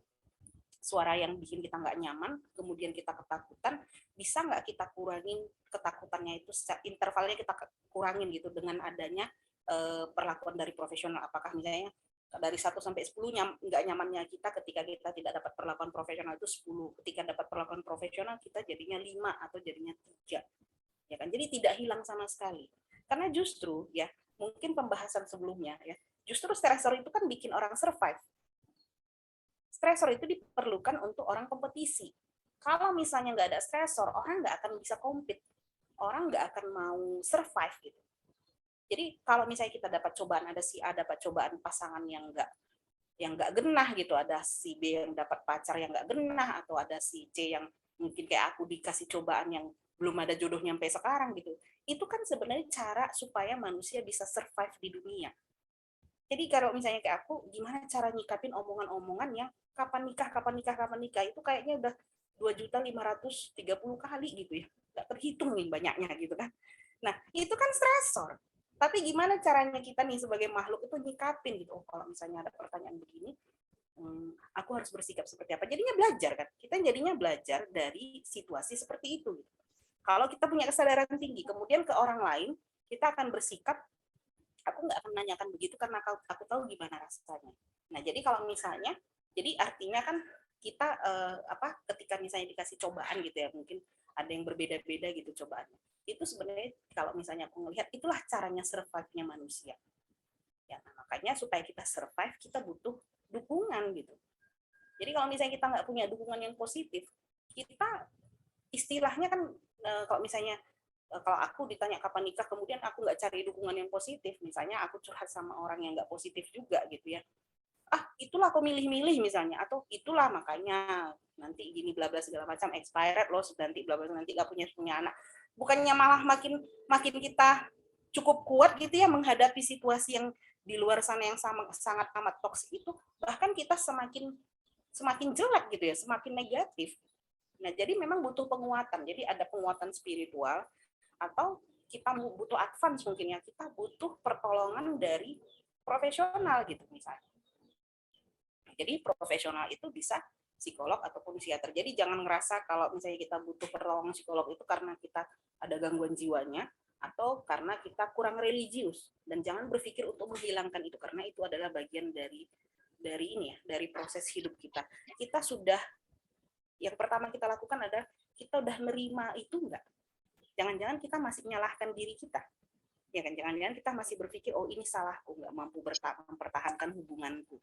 Speaker 2: suara yang bikin kita nggak nyaman, kemudian kita ketakutan, bisa nggak kita kurangin ketakutannya itu, intervalnya kita kurangin gitu dengan adanya perlakuan dari profesional. Apakah misalnya dari 1 sampai 10 nggak nyamannya kita ketika kita tidak dapat perlakuan profesional itu 10, ketika dapat perlakuan profesional kita jadinya 5 atau jadinya 3. Ya kan? Jadi tidak hilang sama sekali. Karena justru ya, mungkin pembahasan sebelumnya ya, justru stresor itu kan bikin orang survive. Stresor itu diperlukan untuk orang kompetisi. Kalau misalnya nggak ada stresor, orang nggak akan bisa compete. Orang nggak akan mau survive gitu. Jadi kalau misalnya kita dapat cobaan, ada si A dapat cobaan pasangan yang nggak genah gitu, ada si B yang dapat pacar yang nggak genah, atau ada si C yang mungkin kayak aku dikasih cobaan yang belum ada jodohnya sampai sekarang gitu. Itu kan sebenarnya cara supaya manusia bisa survive di dunia. Jadi kalau misalnya kayak aku, gimana cara nyikapin omongan-omongan yang kapan nikah, itu kayaknya udah 2.530 kali gitu ya. Nggak terhitung nih banyaknya gitu kan. Nah, itu kan stresor. Tapi gimana caranya kita nih sebagai makhluk itu nyikapin gitu. Oh, kalau misalnya ada pertanyaan begini, aku harus bersikap seperti apa. Jadinya belajar kan. Kita jadinya belajar dari situasi seperti itu. Kalau kita punya kesadaran tinggi, kemudian ke orang lain, kita akan bersikap, aku nggak akan nanyakan begitu karena aku tahu gimana rasanya. Nah, jadi kalau misalnya, jadi artinya kan kita ketika misalnya dikasih cobaan gitu ya, mungkin ada yang berbeda-beda gitu cobaannya. Itu sebenarnya kalau misalnya aku melihat, itulah caranya survive-nya manusia. Ya, nah, makanya supaya kita survive, kita butuh dukungan gitu. Jadi kalau misalnya kita nggak punya dukungan yang positif, kita istilahnya kan kalau misalnya kalau aku ditanya kapan nikah, kemudian aku nggak cari dukungan yang positif, misalnya aku curhat sama orang yang nggak positif juga gitu ya, itulah aku milih-milih misalnya, atau itulah makanya nanti gini bla bla segala macam, expired loh nanti bla bla, nanti nggak punya anak. Bukannya malah makin kita cukup kuat gitu ya menghadapi situasi yang di luar sana yang sangat amat toksik itu, bahkan kita semakin jelek gitu ya, semakin negatif. Nah, jadi memang butuh penguatan. Jadi ada penguatan spiritual, atau kita butuh advance mungkin ya, kita butuh pertolongan dari profesional gitu misalnya. Jadi profesional itu bisa psikolog ataupun psikiater. Jadi jangan ngerasa kalau misalnya kita butuh pertolongan psikolog itu karena kita ada gangguan jiwanya atau karena kita kurang religius. Dan jangan berpikir untuk menghilangkan itu, karena itu adalah bagian dari ini ya, dari proses hidup kita. Kita sudah, yang pertama kita lakukan adalah kita udah nerima itu enggak? Jangan-jangan kita masih menyalahkan diri kita. Ya kan, jangan-jangan kita masih berpikir, oh ini salahku, nggak mampu mempertahankan hubunganku.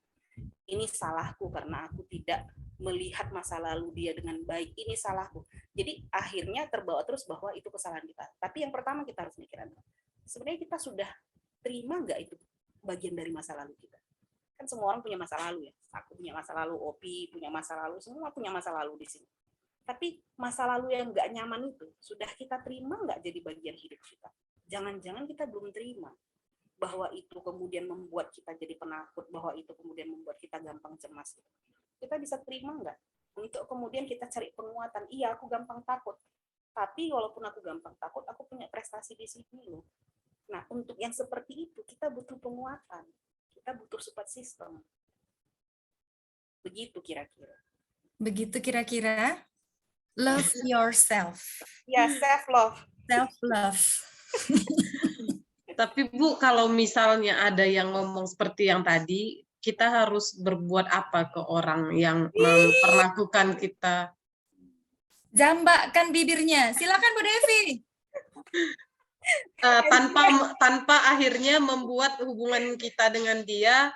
Speaker 2: ini salahku karena aku tidak melihat masa lalu dia dengan baik, ini salahku. Jadi akhirnya terbawa terus bahwa itu kesalahan kita. Tapi yang pertama kita harus mikir, sebenarnya kita sudah terima nggak itu bagian dari masa lalu kita? Kan semua orang punya masa lalu ya. Aku punya masa lalu, Opi punya masa lalu, semua punya masa lalu di sini. Tapi masa lalu yang nggak nyaman itu sudah kita terima nggak jadi bagian hidup kita? Jangan-jangan kita belum terima bahwa itu kemudian membuat kita jadi penakut, bahwa itu kemudian membuat kita gampang cemas. Kita bisa terima nggak? Untuk kemudian kita cari penguatan. Iya, aku gampang takut. Tapi walaupun aku gampang takut, aku punya prestasi di sini loh. Nah, untuk yang seperti itu, kita butuh penguatan. Kita butuh support system. Begitu kira-kira.
Speaker 1: Begitu kira-kira. Love yourself.
Speaker 2: Ya, self-love.
Speaker 1: Self-love.
Speaker 5: Tapi Bu, kalau memang ada yang ngomong seperti yang tadi, kita harus berbuat apa ke orang yang memperlakukan kita?
Speaker 1: Jambakkan bibirnya. Silakan Bu Devi.
Speaker 5: Tanpa akhirnya membuat hubungan kita dengan dia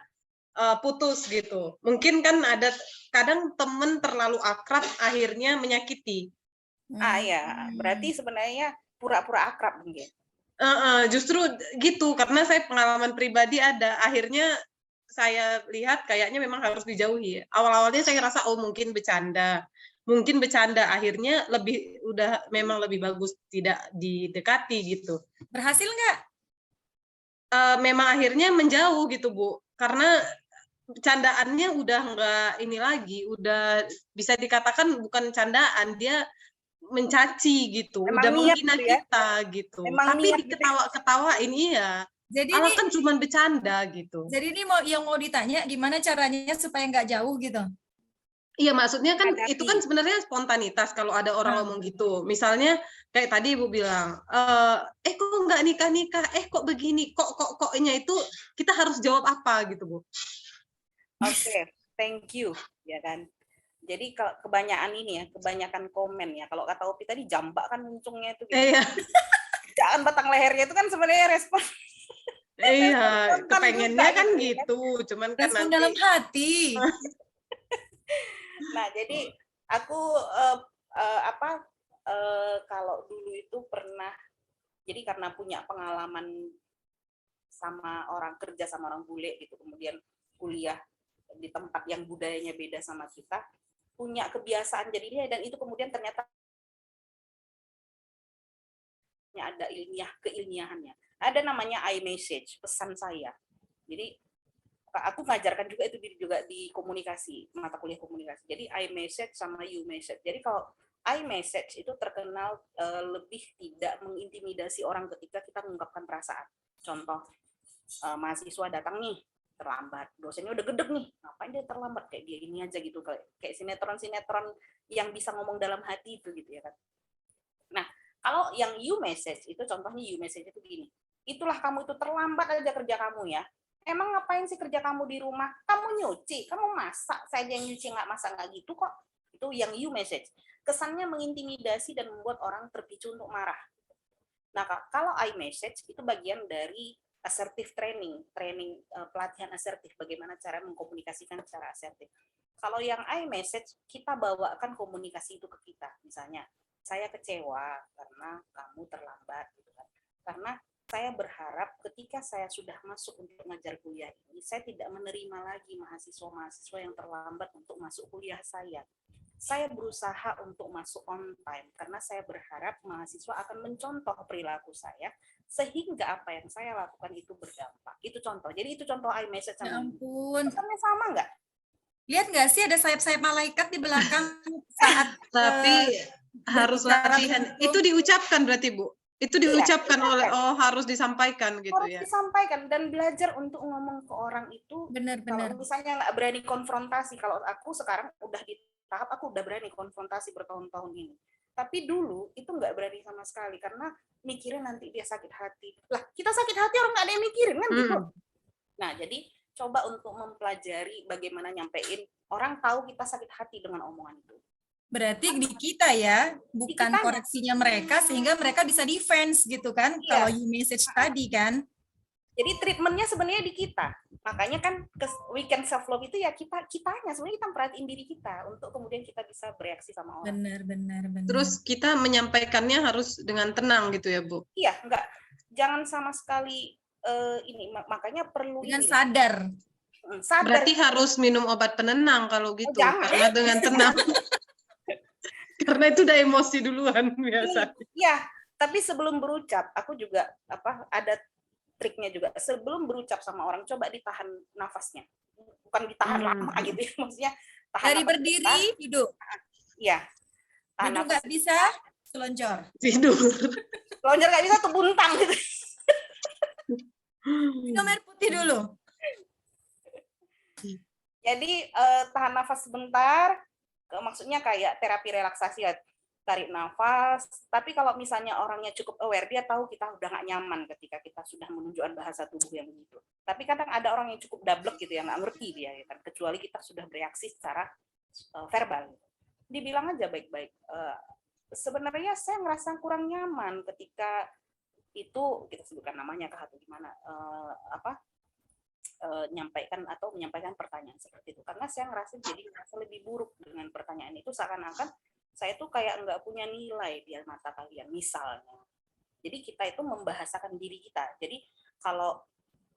Speaker 5: putus gitu. Mungkin kan ada kadang teman terlalu akrab akhirnya menyakiti.
Speaker 2: Ya, berarti sebenarnya pura-pura akrab mungkin.
Speaker 5: Justru gitu, karena saya pengalaman pribadi ada, akhirnya saya lihat kayaknya memang harus dijauhi. Awal-awalnya saya rasa mungkin bercanda, akhirnya memang lebih bagus tidak didekati gitu.
Speaker 1: Berhasil nggak?
Speaker 5: Memang akhirnya menjauh gitu Bu, karena candaannya udah nggak ini lagi, udah bisa dikatakan bukan candaan, dia mencaci gitu,
Speaker 2: Memang
Speaker 5: udah
Speaker 2: niat
Speaker 5: menghina
Speaker 2: gitu ya.
Speaker 5: kita gitu.
Speaker 2: Memang
Speaker 5: Tapi
Speaker 2: niat
Speaker 5: diketawain iya.
Speaker 1: Jadi
Speaker 5: Allah
Speaker 1: ini,
Speaker 5: kan cuma bercanda gitu.
Speaker 1: jadi ini mau ditanya gimana caranya supaya nggak jauh gitu.
Speaker 5: Iya, maksudnya kan
Speaker 2: Hadapi.
Speaker 5: itu kan sebenarnya spontanitas kalau ada orang ngomong gitu. Misalnya kayak tadi Ibu bilang, kok nggak nikah-nikah, kok begini, koknya itu kita harus jawab apa gitu Bu?
Speaker 2: Oke, thank you, ya kan. Jadi kebanyakan komen ya. Kalau kata Opi tadi jambak kan muncungnya itu gitu.
Speaker 5: Iya.
Speaker 2: Jangan batang lehernya itu kan sebenarnya respon.
Speaker 5: Iya, kepengennya kan gitu, cuman kan
Speaker 1: Respon
Speaker 5: nanti
Speaker 1: dalam hati.
Speaker 2: Nah, jadi aku kalau dulu itu pernah, jadi karena punya pengalaman kerja sama orang bule gitu, kemudian kuliah di tempat yang budayanya beda sama kita, punya kebiasaan jadinya, dan itu kemudian ternyata ada keilmiahannya. Ada namanya iMessage, pesan saya. Jadi aku mengajarkan juga itu juga di komunikasi, mata kuliah komunikasi. Jadi iMessage sama YouMessage. Jadi kalau iMessage itu terkenal lebih tidak mengintimidasi orang ketika kita mengungkapkan perasaan. Contoh, mahasiswa datang nih terlambat, dosennya udah gedeg nih, ngapain dia terlambat, kayak dia ini aja gitu, kayak sinetron yang bisa ngomong dalam hati itu gitu ya kan. Nah, kalau yang YouMessage itu contohnya, YouMessage itu gini, itulah kamu itu terlambat aja kerja kamu ya, emang ngapain sih kerja kamu di rumah, kamu nyuci, kamu masak, saya yang nyuci nggak masak nggak gitu kok. Itu yang YouMessage, kesannya mengintimidasi dan membuat orang terpicu untuk marah. Nah, kalau iMessage itu bagian dari assertive training pelatihan asertif, bagaimana cara mengkomunikasikan secara asertif. Kalau yang iMessage, kita bawakan komunikasi itu ke kita. Misalnya, saya kecewa karena kamu terlambat, gitu kan. Karena saya berharap ketika saya sudah masuk untuk mengajar kuliah ini, saya tidak menerima lagi mahasiswa-mahasiswa yang terlambat untuk masuk kuliah saya. Saya berusaha untuk masuk on time karena saya berharap mahasiswa akan mencontoh perilaku saya sehingga apa yang saya lakukan itu berdampak. Itu contoh. Jadi itu contoh iMessage
Speaker 1: Ya
Speaker 2: sama.
Speaker 1: ampun.
Speaker 2: Pesannya sama nggak?
Speaker 1: Lihat nggak sih ada sayap-sayap malaikat di belakang saat
Speaker 5: tapi harus latihan. Itu diucapkan berarti Bu. Itu diucapkan oleh harus disampaikan gitu
Speaker 2: harus
Speaker 5: ya.
Speaker 2: Disampaikan dan belajar untuk ngomong ke orang itu.
Speaker 1: benar-benar.
Speaker 2: Kalau misalnya nggak berani konfrontasi, kalau aku sekarang udah di tahap aku udah berani konfrontasi bertahun-tahun ini. Tapi dulu itu nggak berani sama sekali karena mikirin nanti dia sakit hati. Lah, kita sakit hati orang nggak ada yang mikirin kan gitu. Nah, jadi coba untuk mempelajari bagaimana nyampein orang tahu kita sakit hati dengan omongan itu.
Speaker 1: Berarti di kita ya, bukan
Speaker 2: kitanya.
Speaker 1: koreksinya mereka sehingga mereka bisa defense gitu kan.
Speaker 2: Iya.
Speaker 1: Kalau YouMessage tadi kan.
Speaker 2: Jadi treatmentnya sebenarnya di kita. Makanya kan weekend self love itu ya kitanya sebenarnya kita perhatiin diri kita untuk kemudian kita bisa bereaksi sama orang.
Speaker 1: Benar.
Speaker 5: Terus kita menyampaikannya harus dengan tenang gitu ya, Bu?
Speaker 2: Iya, enggak, jangan sama sekali ini, makanya perlu
Speaker 1: dengan
Speaker 2: ini.
Speaker 1: sadar.
Speaker 2: Sadar.
Speaker 5: Berarti harus minum obat penenang kalau gitu,
Speaker 2: jangan.
Speaker 5: karena dengan tenang. Karena itu udah emosi duluan biasa.
Speaker 2: Iya, tapi sebelum berucap, aku juga ada triknya juga. Sebelum berucap sama orang, coba ditahan nafasnya. Bukan ditahan lama gitu ya, maksudnya tahan
Speaker 1: Dari
Speaker 2: nafas
Speaker 1: berdiri, duduk.
Speaker 2: Iya.
Speaker 1: Duduk nggak bisa, selonjor.
Speaker 5: Tidur.
Speaker 2: Selonjor nggak bisa, tuh buntang gitu.
Speaker 1: Minum air putih dulu.
Speaker 2: Jadi tahan nafas sebentar, maksudnya kayak terapi relaksasi ya, tarik nafas. Tapi kalau misalnya orangnya cukup aware, dia tahu kita udah nggak nyaman ketika kita sudah menunjukkan bahasa tubuh yang begitu. Tapi kadang ada orang yang cukup dablek gitu ya, nggak ngerti dia, ya kan? Kecuali kita sudah bereaksi secara verbal. Dibilang aja baik-baik. Sebenarnya saya ngerasa kurang nyaman ketika itu, kita sebutkan namanya kah atau gimana, menyampaikan pertanyaan seperti itu, karena saya ngerasa lebih buruk dengan pertanyaan itu, seakan-akan saya tuh kayak nggak punya nilai di mata kalian misalnya. Jadi kita itu membahasakan diri kita. Jadi kalau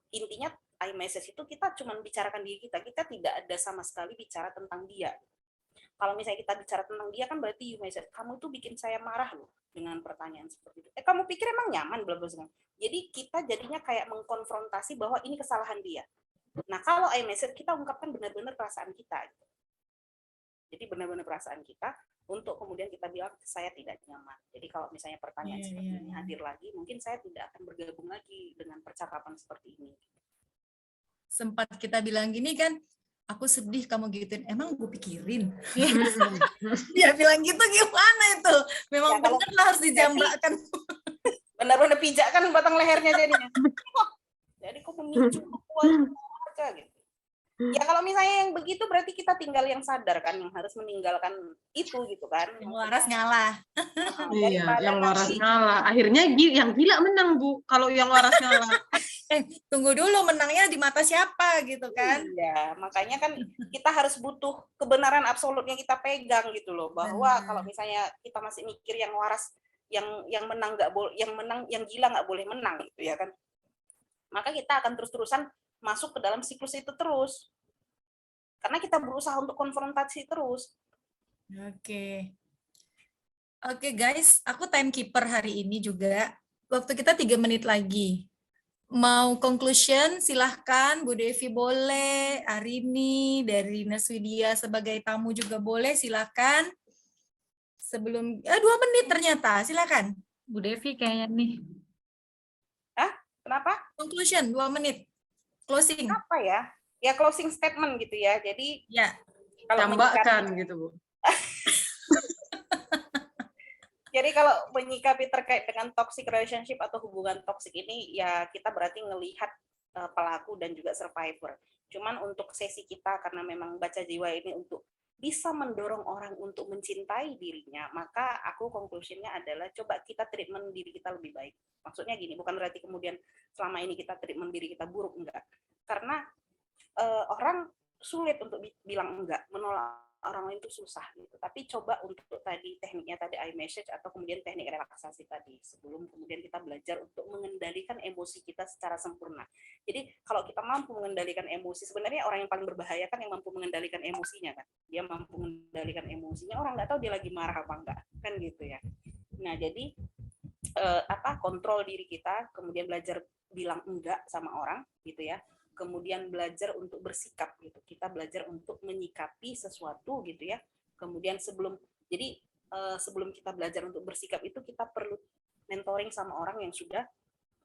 Speaker 2: intinya iMessage itu kita cuma bicarakan diri kita tidak ada sama sekali bicara tentang dia. Kalau misalnya kita bicara tentang dia kan berarti iMessage, kamu tuh bikin saya marah loh dengan pertanyaan seperti itu. Kamu pikir emang nyaman belum? Jadi kita jadinya kayak mengkonfrontasi bahwa ini kesalahan dia. Nah, kalau iMessage kita ungkapkan benar-benar perasaan kita. Jadi benar-benar perasaan kita untuk kemudian kita bilang saya tidak nyaman. Jadi kalau misalnya pertanyaan seperti ini hadir lagi, mungkin saya tidak akan bergabung lagi dengan percakapan seperti ini.
Speaker 1: Sempat kita bilang gini kan, aku sedih kamu gituin, emang gue pikirin. Dia bilang gitu gimana itu? Memang ya, benar harus dijambakkan.
Speaker 2: Benar-benar pijakkan batang lehernya jadinya. Jadi kok memicu keluarga gitu. Ya kalau misalnya yang begitu berarti kita tinggal yang sadar kan, yang harus meninggalkan itu gitu kan.
Speaker 1: Yang waras ngalah.
Speaker 5: Iya, yang waras ngalah. Akhirnya yang gila menang, Bu. Kalau yang waras ngalah.
Speaker 1: Tunggu dulu, menangnya di mata siapa gitu kan.
Speaker 2: Iya, makanya kan kita harus butuh kebenaran absolutnya kita pegang gitu loh, bahwa kalau misalnya kita masih mikir yang waras, yang menang nggak boleh, yang gila nggak boleh menang gitu ya kan. Maka kita akan terus-terusan masuk ke dalam siklus itu terus. Karena kita berusaha untuk konfrontasi terus.
Speaker 1: Oke guys, aku timekeeper hari ini juga. Waktu kita 3 menit lagi. Mau conclusion, silahkan. Bu Devi boleh, Arini dari Naswidia sebagai tamu juga boleh, silahkan. Sebelum 2 menit ternyata, silahkan.
Speaker 3: Bu Devi kayaknya nih.
Speaker 2: Kenapa?
Speaker 1: Conclusion 2 menit. Closing.
Speaker 2: Apa ya? Ya closing statement gitu ya. Jadi
Speaker 1: ya,
Speaker 5: kalau tambahkan gitu, Bu.
Speaker 2: Jadi kalau menyikapi terkait dengan toxic relationship atau hubungan toxic ini, ya kita berarti ngelihat pelaku dan juga survivor. Cuman untuk sesi kita, karena memang baca jiwa ini untuk bisa mendorong orang untuk mencintai dirinya, maka aku conclusion-nya adalah coba kita treatment diri kita lebih baik. Maksudnya gini, bukan berarti kemudian selama ini kita treatment diri kita buruk, enggak. Karena orang sulit untuk bilang enggak, menolak orang lain itu susah gitu. Tapi coba untuk tadi tekniknya tadi iMessage atau kemudian teknik relaksasi tadi, sebelum kemudian kita belajar untuk mengendalikan emosi kita secara sempurna. Jadi kalau kita mampu mengendalikan emosi, sebenarnya orang yang paling berbahaya kan yang mampu mengendalikan emosinya kan. Dia mampu mengendalikan emosinya, orang nggak tahu dia lagi marah apa enggak, kan gitu ya. Nah, jadi kontrol diri kita, kemudian belajar bilang enggak sama orang gitu ya. Kemudian belajar untuk bersikap gitu. Kita belajar untuk menyikapi sesuatu gitu ya. Kemudian sebelum kita belajar untuk bersikap itu, kita perlu mentoring sama orang yang sudah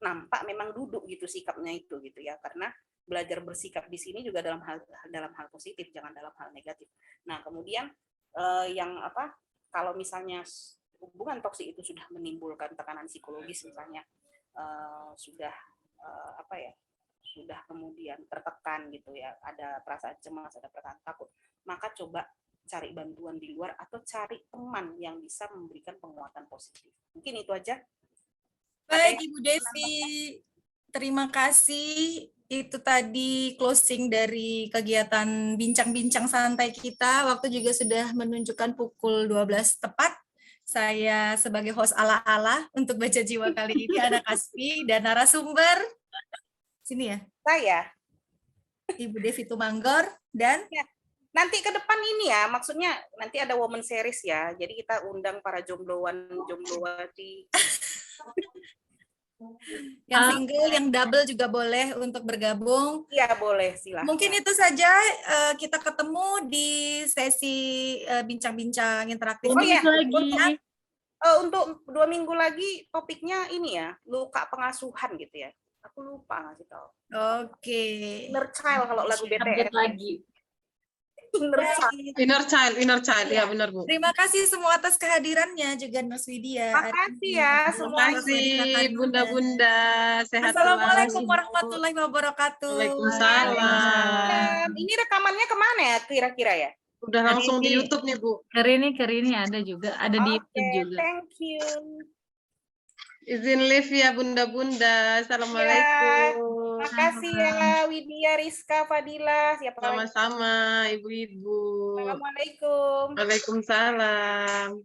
Speaker 2: nampak memang duduk gitu sikapnya itu gitu ya. Karena belajar bersikap di sini juga dalam hal positif, jangan dalam hal negatif. Nah, kemudian kalau misalnya hubungan toksik itu sudah menimbulkan tekanan psikologis misalnya, sudah kemudian tertekan gitu ya, ada perasaan cemas, ada perasaan takut, maka coba cari bantuan di luar atau cari teman yang bisa memberikan penguatan positif. Mungkin itu aja.
Speaker 1: Baik, Ibu Devi. terima kasih. Itu tadi closing dari kegiatan bincang-bincang santai kita. Waktu juga sudah menunjukkan pukul 12 tepat. Saya sebagai host ala-ala untuk Baca Jiwa kali ini, Ana Kaspi, dan narasumber, sini ya,
Speaker 2: Saya.
Speaker 1: Ibu Devi Tumanggor, dan
Speaker 2: Nanti ke depan ini ya, maksudnya nanti ada woman series ya. Jadi kita undang para jombloan-jomblowati.
Speaker 1: yang single, yang double juga boleh untuk bergabung.
Speaker 2: Iya, boleh, silahkan.
Speaker 1: Mungkin itu saja, kita ketemu di sesi bincang-bincang interaktif.
Speaker 2: Oh iya,
Speaker 3: lagi.
Speaker 2: untuk 2 minggu lagi topiknya ini ya, luka pengasuhan gitu ya. Aku lupa ngasih tahu.
Speaker 1: Oke.
Speaker 2: Inner child kalau lagu BTS.
Speaker 3: Update lagi.
Speaker 2: Inner child.
Speaker 5: Inner child, ya benar Bu.
Speaker 1: Terima kasih semua atas kehadirannya juga Mas Widya.
Speaker 2: Makasih ya
Speaker 5: Terima
Speaker 2: semuanya.
Speaker 5: kasih Bunda-bunda, sehat
Speaker 1: Assalamualaikum
Speaker 5: selalu.
Speaker 1: warahmatullahi wabarakatuh.
Speaker 5: Waalaikumsalam.
Speaker 2: Ini rekamannya kemana ya kira-kira ya?
Speaker 5: Udah langsung di
Speaker 3: ini-
Speaker 5: YouTube nih Bu.
Speaker 3: Kerini ada juga, ada di YouTube
Speaker 2: Oke,
Speaker 3: juga.
Speaker 2: thank you.
Speaker 5: Izin live ya Bunda-bunda. Assalamualaikum.
Speaker 2: Makasih ya Widya, Rizka, Fadila, siapa lagi?
Speaker 5: Sama-sama Ibu-ibu.
Speaker 2: Assalamualaikum.
Speaker 5: Waalaikumsalam.